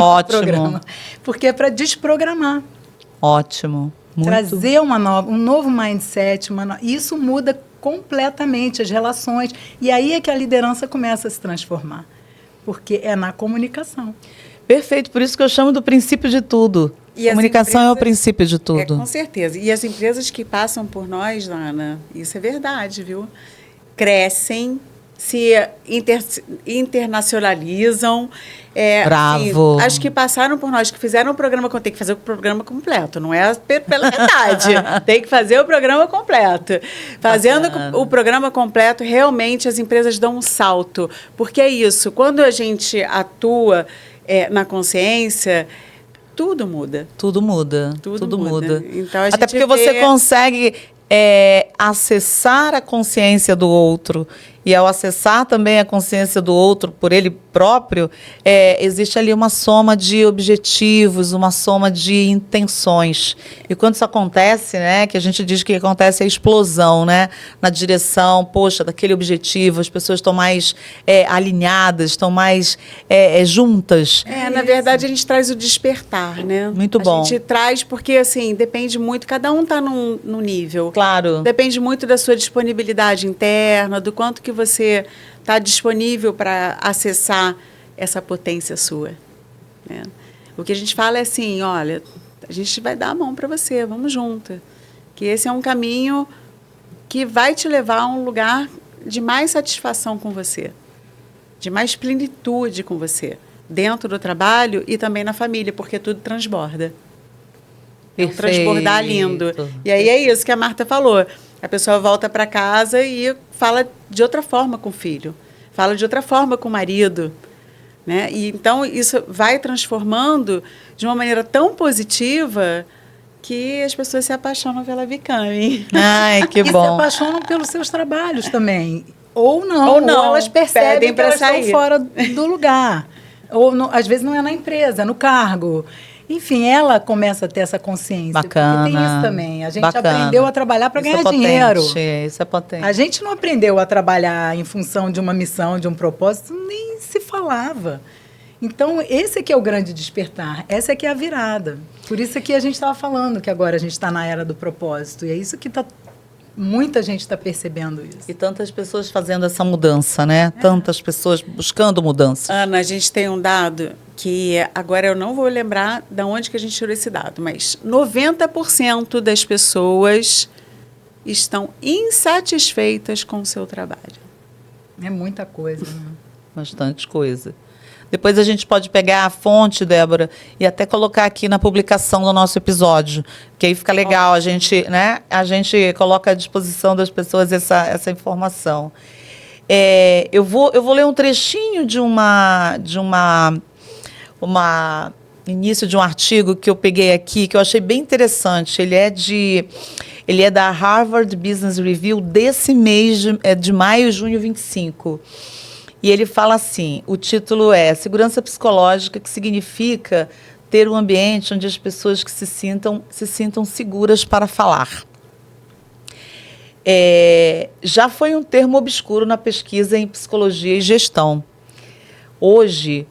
[SPEAKER 1] Ótimo.
[SPEAKER 3] Programa, porque é para desprogramar.
[SPEAKER 1] Ótimo. Muito.
[SPEAKER 3] Trazer um novo mindset. Isso muda completamente as relações. E aí é que a liderança começa a se transformar. Porque é na comunicação.
[SPEAKER 1] Perfeito, por isso que eu chamo do princípio de tudo. Comunicação é o princípio de tudo.
[SPEAKER 2] Com certeza. E as empresas que passam por nós, Ana, isso é verdade, viu? Crescem, se internacionalizam.
[SPEAKER 1] Bravo.
[SPEAKER 2] Assim, as que passaram por nós, que fizeram o programa, tem que fazer o programa completo, não é pela metade. Tem que fazer o programa completo. Fazendo o programa completo, realmente as empresas dão um salto. Porque é isso, quando a gente atua na consciência, tudo muda.
[SPEAKER 1] Tudo muda.
[SPEAKER 2] Tudo muda. Então,
[SPEAKER 1] até porque você consegue acessar a consciência do outro. E ao acessar também a consciência do outro por ele próprio, existe ali uma soma de objetivos, uma soma de intenções. E quando isso acontece, né, que a gente diz que acontece a explosão, né, na direção, poxa, daquele objetivo, as pessoas estão mais alinhadas, estão mais juntas.
[SPEAKER 2] Na verdade, a gente traz o despertar, né?
[SPEAKER 1] Muito bom.
[SPEAKER 2] A gente traz porque, assim, depende muito, cada um está num nível.
[SPEAKER 1] Claro.
[SPEAKER 2] Depende muito da sua disponibilidade interna, do quanto que você está disponível para acessar essa potência sua. Né? O que a gente fala é assim, olha, a gente vai dar a mão para você, vamos junto. Que esse é um caminho que vai te levar a um lugar de mais satisfação com você, de mais plenitude com você, dentro do trabalho e também na família, porque tudo transborda. É um transbordar lindo. E aí é isso que a Marta falou. A pessoa volta para casa e fala de outra forma com o filho, fala de outra forma com o marido. Né? E, então, isso vai transformando de uma maneira tão positiva que as pessoas se apaixonam pela Becoming.
[SPEAKER 1] Ai, que bom.
[SPEAKER 3] E se apaixonam pelos seus trabalhos também. Ou não, ou elas percebem que elas estão fora do lugar. Ou, às vezes, não é na empresa, é no cargo. Enfim, ela começa a ter essa consciência.
[SPEAKER 1] Bacana.
[SPEAKER 3] Porque tem isso também. A gente aprendeu a trabalhar para ganhar dinheiro.
[SPEAKER 1] Isso é potente.
[SPEAKER 3] A gente não aprendeu a trabalhar em função de uma missão, de um propósito, nem se falava. Então, esse aqui é o grande despertar. Essa aqui é a virada. Por isso que a gente estava falando que agora a gente está na era do propósito. E é isso que está muita gente está percebendo isso.
[SPEAKER 1] E tantas pessoas fazendo essa mudança, né? Tantas pessoas buscando mudança.
[SPEAKER 2] Ana, a gente tem um dado que agora eu não vou lembrar de onde que a gente tirou esse dado, mas 90% das pessoas estão insatisfeitas com o seu trabalho.
[SPEAKER 3] É muita coisa, né?
[SPEAKER 1] Bastante coisa. Depois a gente pode pegar a fonte, Débora, e até colocar aqui na publicação do nosso episódio, que aí fica legal, a gente, né? A gente coloca à disposição das pessoas essa informação. Eu vou ler um trechinho de início de um artigo que eu peguei aqui, que eu achei bem interessante. Ele é da Harvard Business Review desse mês de maio e junho 25. E ele fala assim, o título é Segurança Psicológica, que significa ter um ambiente onde as pessoas que se sintam seguras para falar. Já foi um termo obscuro na pesquisa em psicologia e gestão. Hoje,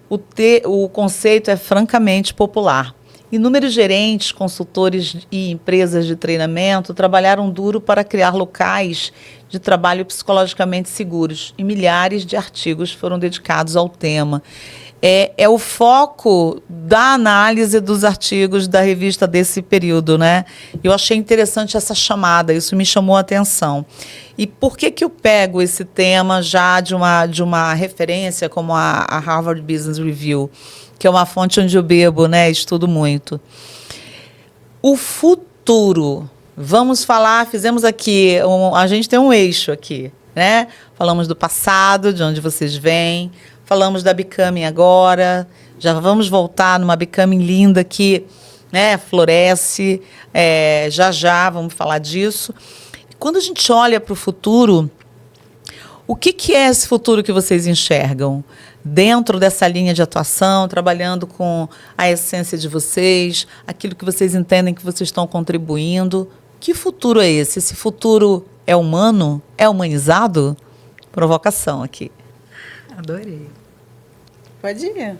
[SPEAKER 1] o conceito é francamente popular. Inúmeros gerentes, consultores e empresas de treinamento trabalharam duro para criar locais de trabalho psicologicamente seguros e milhares de artigos foram dedicados ao tema. É o foco da análise dos artigos da revista desse período, né? Eu achei interessante essa chamada, isso me chamou a atenção. E por que eu pego esse tema já de uma referência como a Harvard Business Review, que é uma fonte onde eu bebo, né? Estudo muito. O futuro. Vamos falar, fizemos aqui, a gente tem um eixo aqui, né? Falamos do passado, de onde vocês vêm. Falamos da Becoming agora, já vamos voltar numa Becoming linda que, né, floresce, já vamos falar disso. Quando a gente olha para o futuro, o que é esse futuro que vocês enxergam? Dentro dessa linha de atuação, trabalhando com a essência de vocês, aquilo que vocês entendem que vocês estão contribuindo. Que futuro é esse? Esse futuro é humano? É humanizado? Provocação aqui.
[SPEAKER 3] Adorei.
[SPEAKER 2] Pode ir.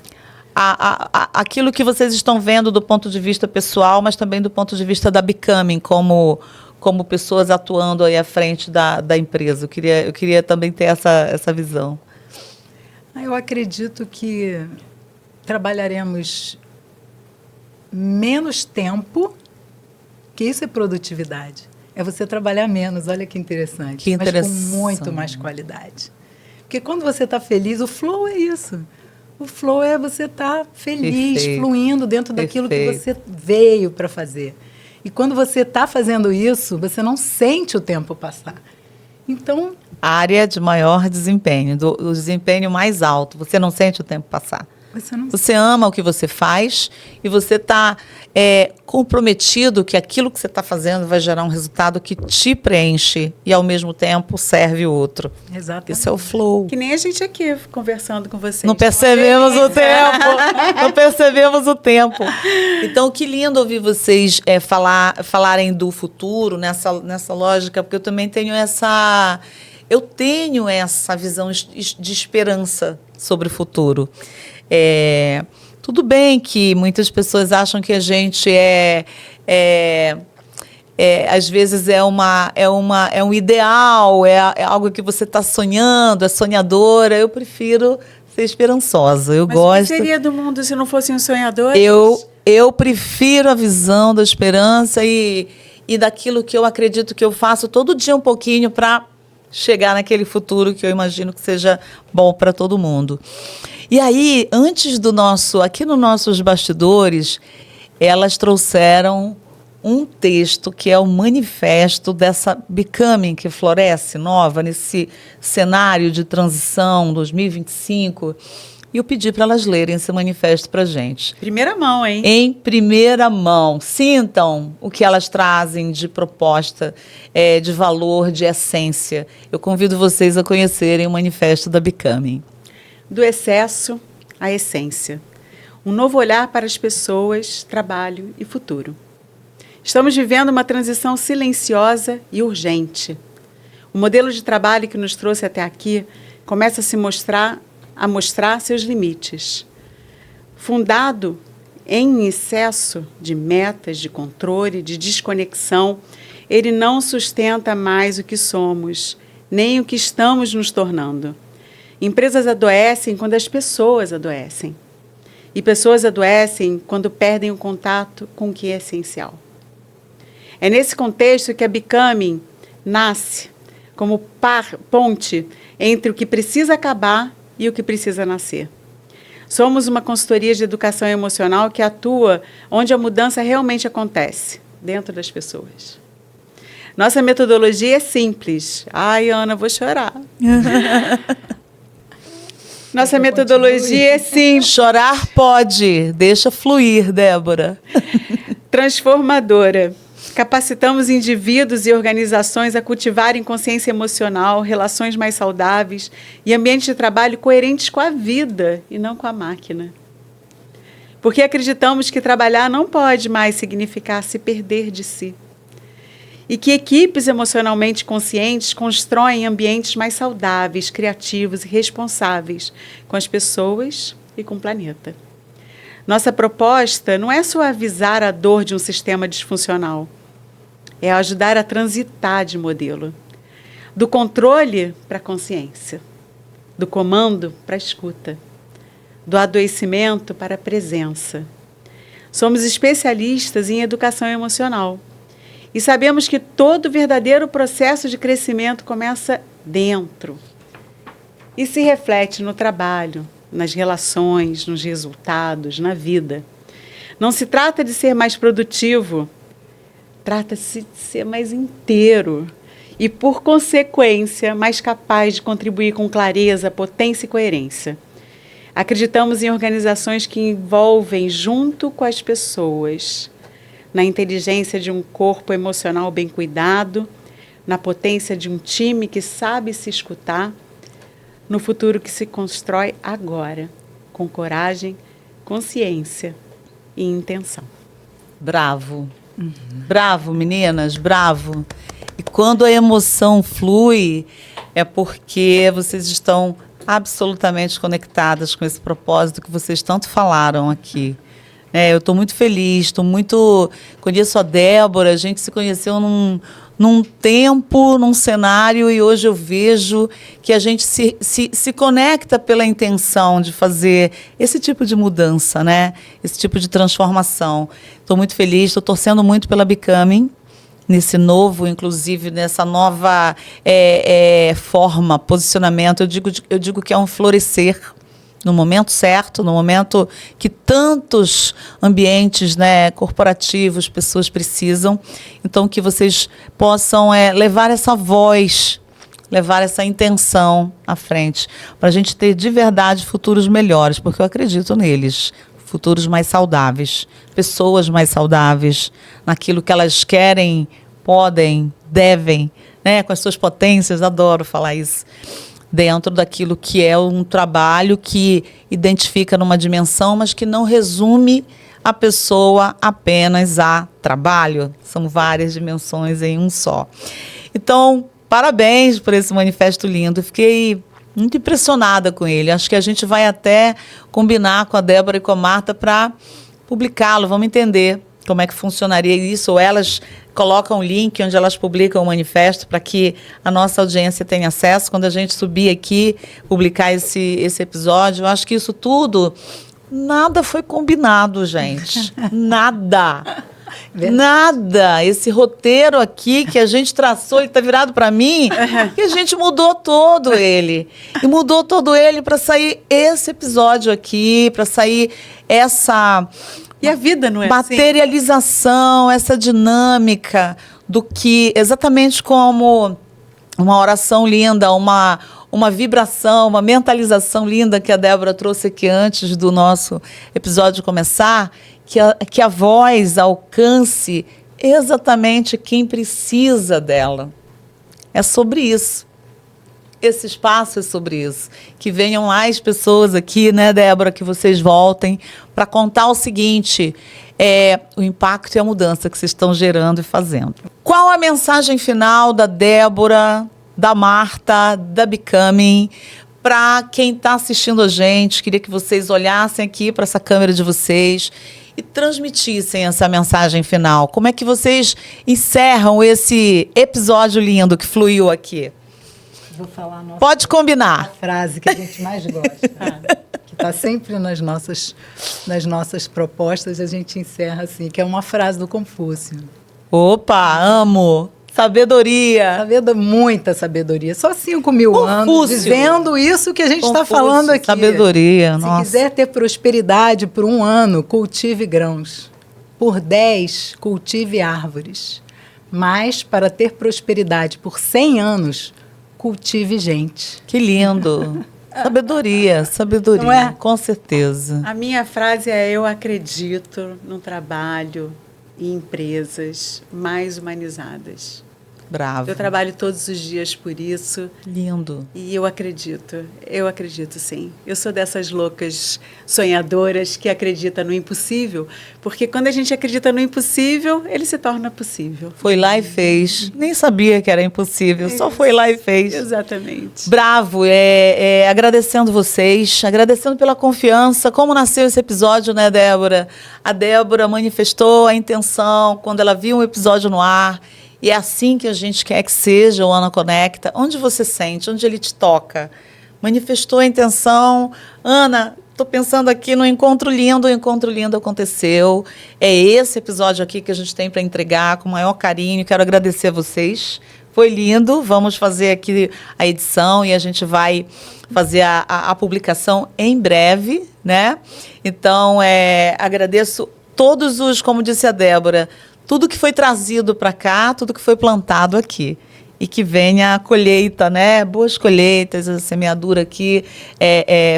[SPEAKER 1] Aquilo que vocês estão vendo do ponto de vista pessoal, mas também do ponto de vista da Becoming, como pessoas atuando aí à frente da empresa. Eu queria também ter essa visão.
[SPEAKER 3] Eu acredito que trabalharemos menos tempo, que isso é produtividade. É você trabalhar menos, olha que interessante.
[SPEAKER 1] Que interessante.
[SPEAKER 3] Mas com muito mais qualidade. Porque quando você está feliz, o flow é isso. O flow é você estar feliz,
[SPEAKER 1] Perfeito.
[SPEAKER 3] Fluindo dentro daquilo
[SPEAKER 1] Perfeito.
[SPEAKER 3] que você veio para fazer. E quando você está fazendo isso, você não sente o tempo passar. Então...
[SPEAKER 1] Área de maior desempenho, do desempenho mais alto. Você não sente o tempo passar. Você ama o que você faz e você está comprometido que aquilo que você está fazendo vai gerar um resultado que te preenche e, ao mesmo tempo, serve o outro.
[SPEAKER 3] Exatamente.
[SPEAKER 1] Isso é o flow.
[SPEAKER 2] Que nem a gente aqui conversando com vocês.
[SPEAKER 1] Não percebemos o tempo. Não percebemos o tempo. Então, que lindo ouvir vocês falarem do futuro nessa lógica, porque eu também tenho essa visão de esperança sobre o futuro. Tudo bem que muitas pessoas acham que a gente às vezes é um ideal, é algo que você está sonhando, é sonhadora. Eu prefiro ser esperançosa.
[SPEAKER 2] Mas o que seria do mundo se não fossem os sonhadores?
[SPEAKER 1] Eu prefiro a visão da esperança e daquilo que eu acredito que eu faço todo dia um pouquinho para chegar naquele futuro que eu imagino que seja bom para todo mundo. E aí, antes aqui nos nossos bastidores, elas trouxeram um texto que é o manifesto dessa Becoming que floresce nova, nesse cenário de transição 2025. E eu pedi para elas lerem esse manifesto para a gente.
[SPEAKER 2] Primeira mão, hein?
[SPEAKER 1] Em primeira mão. Sintam o que elas trazem de proposta, de valor, de essência. Eu convido vocês a conhecerem o manifesto da Becoming.
[SPEAKER 2] Do excesso à essência. Um novo olhar para as pessoas, trabalho e futuro. Estamos vivendo uma transição silenciosa e urgente. O modelo de trabalho que nos trouxe até aqui começa a mostrar seus limites. Fundado em excesso de metas, de controle, de desconexão ele não sustenta mais o que somos, nem o que estamos nos tornando. Empresas adoecem quando as pessoas adoecem. E pessoas adoecem quando perdem o contato com o que é essencial. É nesse contexto que a Becoming nasce como ponte entre o que precisa acabar e o que precisa nascer. Somos uma consultoria de educação emocional que atua onde a mudança realmente acontece, dentro das pessoas. Nossa metodologia é simples. Ai, Ana, vou chorar. Nossa metodologia é simples.
[SPEAKER 1] Chorar pode, deixa fluir, Débora.
[SPEAKER 2] Transformadora. Capacitamos indivíduos e organizações a cultivarem consciência emocional, relações mais saudáveis e ambientes de trabalho coerentes com a vida e não com a máquina. Porque acreditamos que trabalhar não pode mais significar se perder de si. E que equipes emocionalmente conscientes constroem ambientes mais saudáveis, criativos e responsáveis com as pessoas e com o planeta. Nossa proposta não é suavizar a dor de um sistema disfuncional, é ajudar a transitar de modelo, do controle para a consciência, do comando para a escuta, do adoecimento para a presença. Somos especialistas em educação emocional e sabemos que todo verdadeiro processo de crescimento começa dentro e se reflete no trabalho, nas relações, nos resultados, na vida. Não se trata de ser mais produtivo, trata-se de ser mais inteiro e, por consequência, mais capaz de contribuir com clareza, potência e coerência. Acreditamos em organizações que envolvem, junto com as pessoas, na inteligência de um corpo emocional bem cuidado, na potência de um time que sabe se escutar, no futuro que se constrói agora, com coragem, consciência e intenção.
[SPEAKER 1] Bravo. Bravo, meninas, bravo. E quando a emoção flui, é porque vocês estão absolutamente conectadas com esse propósito que vocês tanto falaram aqui. Eu estou muito feliz, conheço a Débora, a gente se conheceu num tempo, num cenário, e hoje eu vejo que a gente se conecta pela intenção de fazer esse tipo de mudança, né? Esse tipo de transformação. Estou muito feliz, estou torcendo muito pela Becoming, nesse novo, inclusive, nessa nova forma, posicionamento. Eu digo que é um florescer no momento certo, no momento que tantos ambientes, né, corporativos, pessoas precisam. Então, que vocês possam levar essa voz, levar essa intenção à frente, para a gente ter de verdade futuros melhores, porque eu acredito neles. Futuros mais saudáveis, pessoas mais saudáveis, naquilo que elas querem, podem, devem, né, com as suas potências, adoro falar isso, dentro daquilo que é um trabalho que identifica numa dimensão, mas que não resume a pessoa apenas a trabalho. São várias dimensões em um só. Então, parabéns por esse manifesto lindo. Fiquei muito impressionada com ele. Acho que a gente vai até combinar com a Débora e com a Marta para publicá-lo. Vamos entender como é que funcionaria isso, ou elas colocam um link onde elas publicam o manifesto para que a nossa audiência tenha acesso. Quando a gente subir aqui, publicar esse episódio, eu acho que isso tudo, nada foi combinado, gente. Nada. Nada. Esse roteiro aqui que a gente traçou, ele está virado para mim, e a gente mudou todo ele. E mudou todo ele para sair esse episódio aqui, para sair essa...
[SPEAKER 2] E a vida não é
[SPEAKER 1] materialização, assim? Essa dinâmica do que, exatamente como uma oração linda, uma vibração, uma mentalização linda que a Débora trouxe aqui antes do nosso episódio começar, que a voz alcance exatamente quem precisa dela. É sobre isso. Esse espaço é sobre isso. Que venham mais pessoas aqui, né, Débora, que vocês voltem para contar o seguinte, o impacto e a mudança que vocês estão gerando e fazendo. Qual a mensagem final da Débora, da Marta, da Becoming, para quem está assistindo a gente? Queria que vocês olhassem aqui para essa câmera de vocês e transmitissem essa mensagem final, como é que vocês encerram esse episódio lindo que fluiu aqui?
[SPEAKER 3] Vou falar a nossa
[SPEAKER 1] Pode combinar.
[SPEAKER 3] frase que a gente mais gosta, que está sempre nas nossas propostas, a gente encerra assim, que é uma frase do Confúcio.
[SPEAKER 1] Opa, amo! Sabedoria!
[SPEAKER 3] Muita sabedoria. Só 5.000 anos
[SPEAKER 1] Confúcio.
[SPEAKER 3] dizendo isso que a gente está
[SPEAKER 1] Confúcio,
[SPEAKER 3] falando aqui.
[SPEAKER 1] sabedoria,
[SPEAKER 3] Se
[SPEAKER 1] nossa.
[SPEAKER 3] quiser ter prosperidade por 1 ano, cultive grãos. Por 10, cultive árvores. Mas, para ter prosperidade por 100 anos, cultive gente.
[SPEAKER 1] Que lindo! Sabedoria, sabedoria,
[SPEAKER 3] Não é?
[SPEAKER 1] com certeza.
[SPEAKER 2] A minha frase é: eu acredito no trabalho e empresas mais humanizadas.
[SPEAKER 1] Bravo.
[SPEAKER 2] Eu trabalho todos os dias por isso
[SPEAKER 1] Lindo.
[SPEAKER 2] e eu acredito sim. Eu sou dessas loucas sonhadoras que acredita no impossível, porque quando a gente acredita no impossível, ele se torna possível.
[SPEAKER 1] Foi lá e fez. Nem sabia que era impossível, só foi lá e fez.
[SPEAKER 2] Exatamente.
[SPEAKER 1] Bravo, agradecendo vocês, agradecendo pela confiança. Como nasceu esse episódio, né, Débora? A Débora manifestou a intenção quando ela viu um episódio no ar. E é assim que a gente quer que seja o Ana Conecta. Onde você sente, onde ele te toca. Manifestou a intenção. Ana, estou pensando aqui no Encontro Lindo. O Encontro Lindo aconteceu. É esse episódio aqui que a gente tem para entregar com o maior carinho. Quero agradecer a vocês. Foi lindo. Vamos fazer aqui a edição e a gente vai fazer a publicação em breve, né? Então, agradeço todos os, como disse a Débora, tudo que foi trazido para cá, tudo que foi plantado aqui. E que venha a colheita, né? Boas colheitas, a semeadura aqui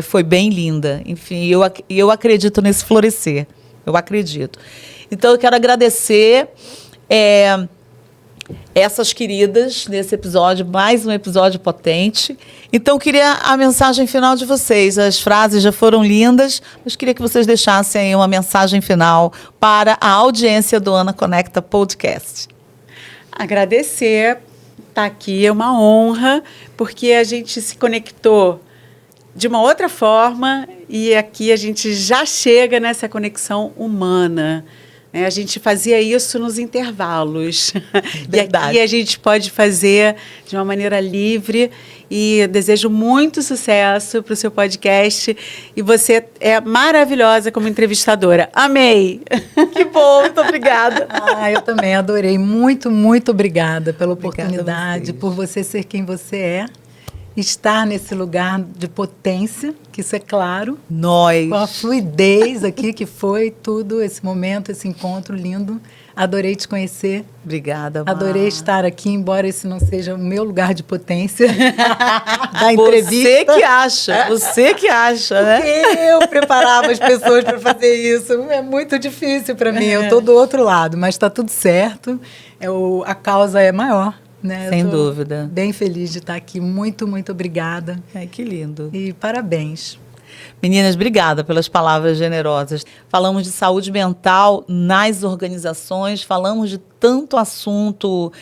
[SPEAKER 1] foi bem linda. Enfim, eu acredito nesse florescer. Eu acredito. Então, eu quero agradecer essas queridas nesse episódio, mais um episódio potente. Então, eu queria a mensagem final de vocês. As frases já foram lindas, mas queria que vocês deixassem aí uma mensagem final para a audiência do Ana Conecta Podcast.
[SPEAKER 2] Agradecer, estar aqui é uma honra, porque a gente se conectou de uma outra forma e aqui a gente já chega nessa conexão humana. A gente fazia isso nos intervalos.
[SPEAKER 1] Verdade.
[SPEAKER 2] E aqui a gente pode fazer de uma maneira livre. E desejo muito sucesso para o seu podcast. E você é maravilhosa como entrevistadora. Amei!
[SPEAKER 1] Que bom, muito obrigada.
[SPEAKER 3] Eu também adorei. Muito, muito obrigada pela
[SPEAKER 1] Obrigada
[SPEAKER 3] oportunidade,
[SPEAKER 1] a vocês.
[SPEAKER 3] por você ser quem você é. Estar nesse lugar de potência, que isso é claro.
[SPEAKER 1] Nós.
[SPEAKER 3] Com a fluidez aqui que foi tudo, esse momento, esse encontro lindo. Adorei te conhecer.
[SPEAKER 1] Obrigada, Mar.
[SPEAKER 3] Adorei estar aqui, embora esse não seja o meu lugar de potência da entrevista.
[SPEAKER 1] Você que acha, né?
[SPEAKER 3] Porque eu preparava as pessoas para fazer isso. É muito difícil para mim. Eu estou do outro lado, mas está tudo certo. A causa é maior. Né?
[SPEAKER 1] Sem
[SPEAKER 3] Eu tô
[SPEAKER 1] dúvida.
[SPEAKER 3] Bem feliz de estar aqui. Muito, muito obrigada.
[SPEAKER 1] Ai, que lindo.
[SPEAKER 3] E parabéns.
[SPEAKER 1] Meninas, obrigada pelas palavras generosas. Falamos de saúde mental nas organizações, falamos de tanto assunto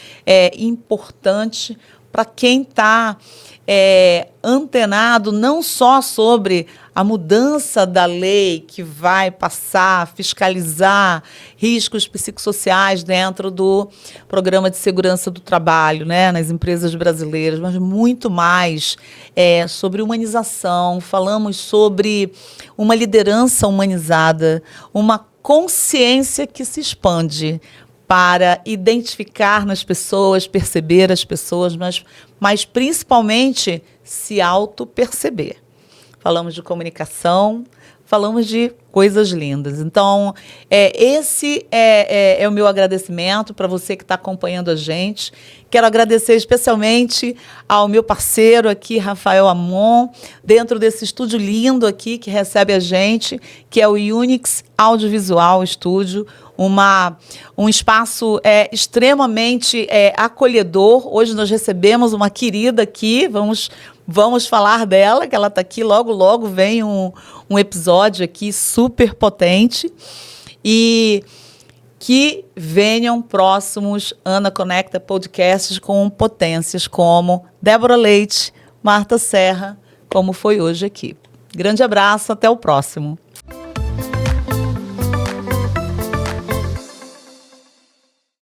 [SPEAKER 1] importante para quem está antenado não só sobre a mudança da lei que vai passar a fiscalizar riscos psicossociais dentro do Programa de Segurança do Trabalho, né, nas empresas brasileiras, mas muito mais sobre humanização. Falamos sobre uma liderança humanizada, uma consciência que se expande para identificar nas pessoas, perceber as pessoas, mas principalmente se auto-perceber. Falamos de comunicação, falamos de coisas lindas. Então, esse é o meu agradecimento para você que está acompanhando a gente. Quero agradecer especialmente ao meu parceiro aqui, Rafael Amon, dentro desse estúdio lindo aqui que recebe a gente, que é o Unix Audiovisual Estúdio, um espaço extremamente acolhedor. Hoje nós recebemos uma querida aqui, vamos falar dela, que ela está aqui, logo vem um episódio aqui super potente. E que venham próximos Ana Conecta Podcasts com potências como Débora Leite, Marta Serra, como foi hoje aqui. Grande abraço, até o próximo.